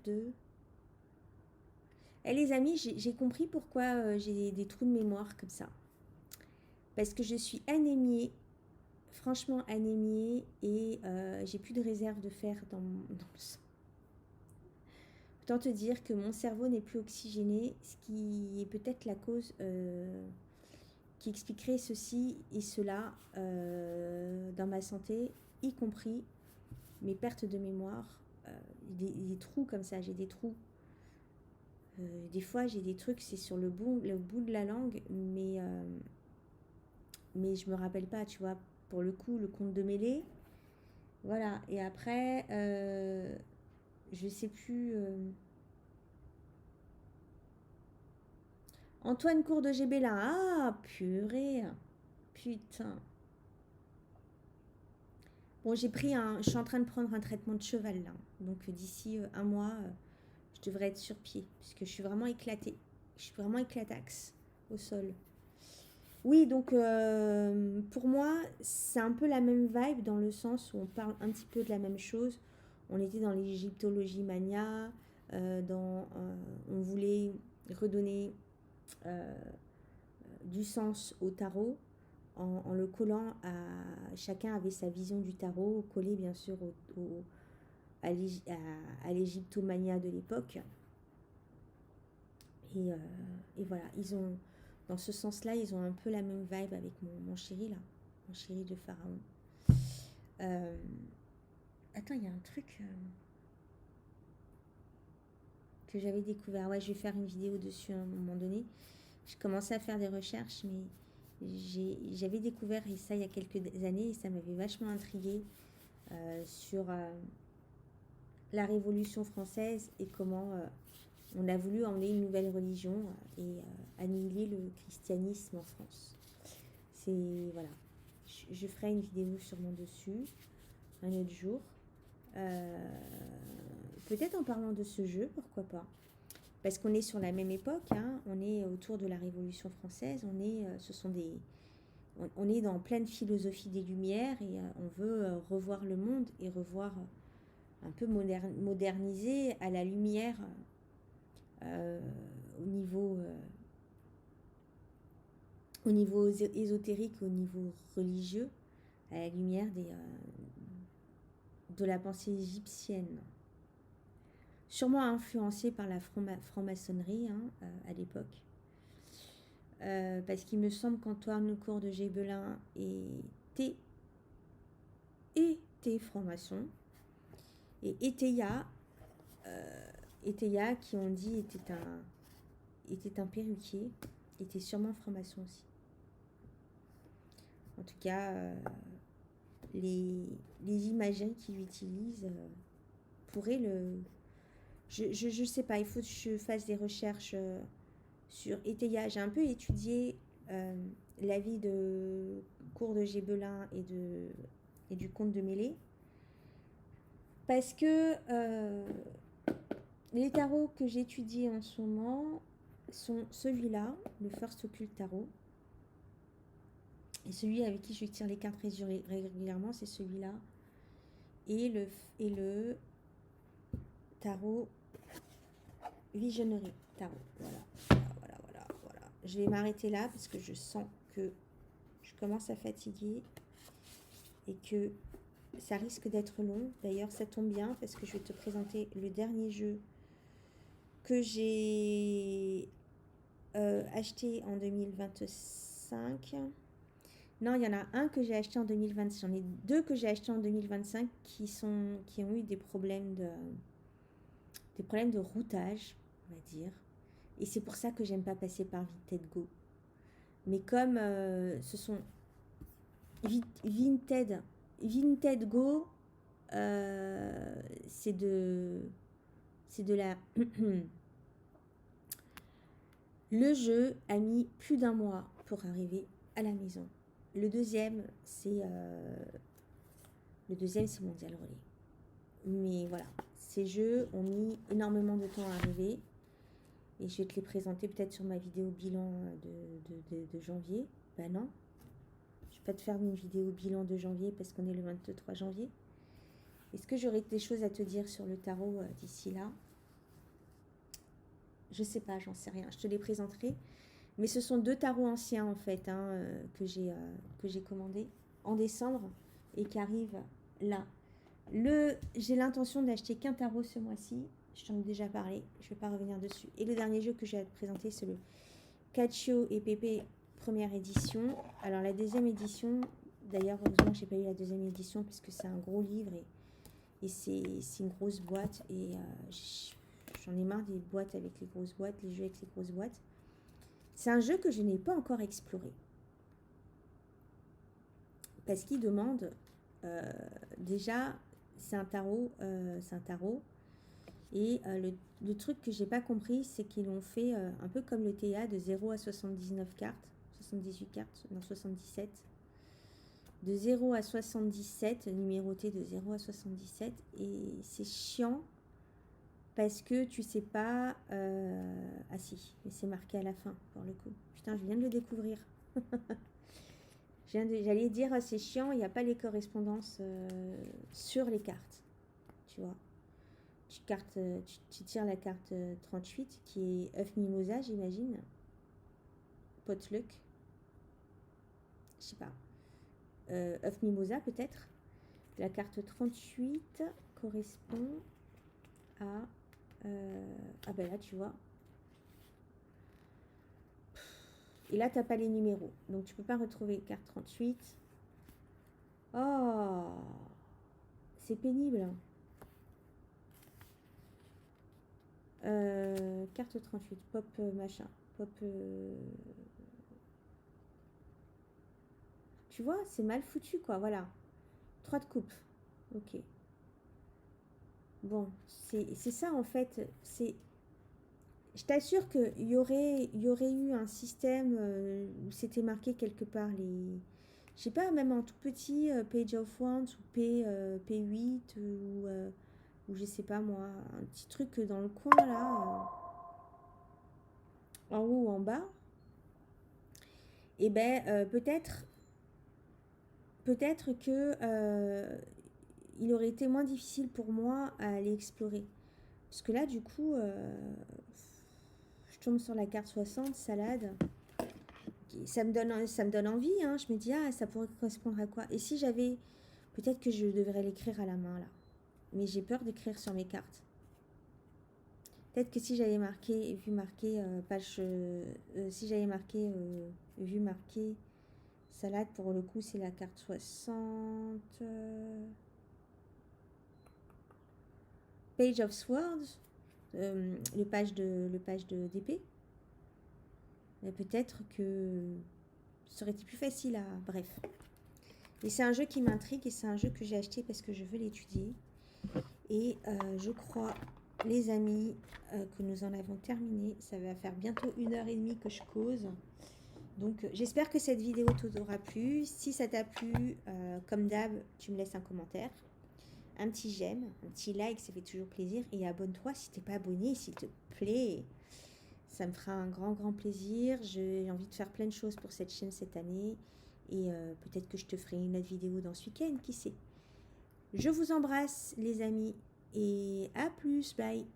de Eh les amis, j'ai compris pourquoi j'ai des trous de mémoire comme ça. Parce que je suis anémiée, franchement anémiée, et j'ai plus de réserve de fer dans le sang. Autant te dire que mon cerveau n'est plus oxygéné, ce qui est peut-être la cause qui expliquerait ceci et cela dans ma santé, y compris mes pertes de mémoire, des trous comme ça, j'ai des trous. Des fois, j'ai des trucs, c'est sur le bout de la langue, mais je me rappelle pas, tu vois. Pour le coup, le conte de Mêlée, voilà. Et après, je sais plus. Antoine Cour de Gébelin, ah purée, putain. Bon, je suis en train de prendre un traitement de cheval là, donc d'ici un mois, je devrais être sur pied, puisque je suis vraiment éclatée. Je suis vraiment éclataxe au sol. Oui, donc pour moi, c'est un peu la même vibe dans le sens où on parle un petit peu de la même chose. On était dans l'égyptologie mania, on voulait redonner euh, du sens au tarot en le collant à... Chacun avait sa vision du tarot, collé bien sûr à l'égyptomania de l'époque. Et, euh, et voilà, dans ce sens-là, ils ont un peu la même vibe avec mon chéri là, mon chéri de pharaon. Euh, Attends, il y a un truc que j'avais découvert. Ouais, je vais faire une vidéo dessus à un moment donné. Je commençais à faire des recherches, mais j'avais découvert et ça il y a quelques années et ça m'avait vachement intriguée sur la Révolution française et comment on a voulu emmener une nouvelle religion et annihiler le christianisme en France. C'est voilà, je ferai une vidéo sûrement dessus un autre jour. Peut-être en parlant de ce jeu, pourquoi pas. Parce qu'on est sur la même époque, hein, on est autour de la Révolution française, on est dans pleine philosophie des Lumières et on veut revoir le monde et revoir un peu moderniser à la lumière euh, au niveau ésotérique, au niveau religieux, à la lumière de la pensée égyptienne. Sûrement influencée par la franc-maçonnerie hein, à l'époque. Parce qu'il me semble qu'Antoine Cour de Gébelin était franc-maçon. Et Eteya, qui on dit était un perruquier, était sûrement franc-maçon aussi. En tout cas, les imageries qu'il utilise pourraient le... Je sais pas, il faut que je fasse des recherches sur Eteya. J'ai un peu étudié la vie de Cour de Gébelin et du comte de Mêlée. Parce que les tarots que j'étudie en ce moment sont celui-là, le First Occult Tarot. Et celui avec qui je tire les cartes régulièrement, c'est celui-là. Et le tarot Visionnerie Tarot. Voilà. Je vais m'arrêter là parce que je sens que je commence à fatiguer et que ça risque d'être long. D'ailleurs, ça tombe bien parce que je vais te présenter le dernier jeu que j'ai acheté en 2025. Non, il y en a un que j'ai acheté en 2026. J'en ai deux que j'ai acheté en 2025 qui ont eu des problèmes de routage, on va dire. Et c'est pour ça que j'aime pas passer par Vinted Go. Mais comme ce sont Vinted Go, c'est de la... Le jeu a mis plus d'1 mois pour arriver à la maison. Le deuxième, c'est Mondial Relais. Mais voilà, ces jeux ont mis énormément de temps à arriver. Et je vais te les présenter peut-être sur ma vidéo bilan de janvier. Ben non, je vais pas te faire une vidéo bilan de janvier parce qu'on est le 23 janvier. Est-ce que j'aurai des choses à te dire sur le tarot d'ici là? Je sais pas, j'en sais rien. Je te les présenterai. Mais ce sont 2 tarots anciens en fait, hein, que j'ai commandés en décembre et qui arrivent là. J'ai l'intention d'acheter qu'un tarot ce mois-ci. Je t'en ai déjà parlé, je ne vais pas revenir dessus. Et le dernier jeu que j'ai à te présenter, c'est le Caccio et Pépé première édition. Alors la deuxième édition, d'ailleurs heureusement j'ai pas eu la deuxième édition puisque c'est un gros livre et c'est une grosse boîte et j'en ai marre des boîtes avec les grosses boîtes, les jeux avec les grosses boîtes. C'est un jeu que je n'ai pas encore exploré parce qu'il demande déjà c'est un tarot et le truc que j'ai pas compris c'est qu'ils l'ont fait un peu comme le TA de 0 à 79 cartes, 78 cartes, non 77, de 0 à 77, numéroté de 0 à 77 et c'est chiant parce que tu sais pas ah si, mais c'est marqué à la fin pour le coup. Putain, je viens de le découvrir. J'allais dire c'est chiant, il n'y a pas les correspondances sur les cartes, tu vois. Tu tires la carte 38 qui est œuf mimosa, j'imagine. Potluck. Je sais pas. œuf mimosa peut-être. La carte 38 correspond à... ah ben là tu vois. Et là t'as pas les numéros. Donc tu peux pas retrouver carte 38. Oh, c'est pénible. Carte 38, pop machin. Pop... Tu vois, c'est mal foutu quoi, voilà. 3 de coupe. Ok. Bon, c'est ça en fait. Je t'assure qu'il y aurait eu un système où c'était marqué quelque part les... Je sais pas, même en tout petit, Page of Wands ou P8 ou je sais pas moi, un petit truc dans le coin là, en haut ou en bas. Et ben peut-être que il aurait été moins difficile pour moi à aller explorer. Parce que là, du coup, je tombe sur la carte 60, salade. Ça me donne envie, hein. Je me dis, ah, ça pourrait correspondre à quoi? Et si j'avais... Peut-être que je devrais l'écrire à la main, là. Mais j'ai peur d'écrire sur mes cartes. Peut-être que si j'avais vu marqué page... si j'avais vu marqué salade, pour le coup, c'est la carte 60... Page of Swords, le page de d'épée. Mais peut-être que ça aurait été plus facile à... Bref. Et c'est un jeu qui m'intrigue et c'est un jeu que j'ai acheté parce que je veux l'étudier. Et je crois, les amis, que nous en avons terminé. Ça va faire bientôt 1h30 que je cause. Donc j'espère que cette vidéo t'aura plu. Si ça t'a plu, comme d'hab, tu me laisses un commentaire. Un petit j'aime, un petit like, ça fait toujours plaisir. Et abonne-toi si t'es pas abonné, s'il te plaît. Ça me fera un grand plaisir. J'ai envie de faire plein de choses pour cette chaîne cette année. Et peut-être que je te ferai une autre vidéo dans ce week-end, qui sait. Je vous embrasse les amis. Et à plus, bye.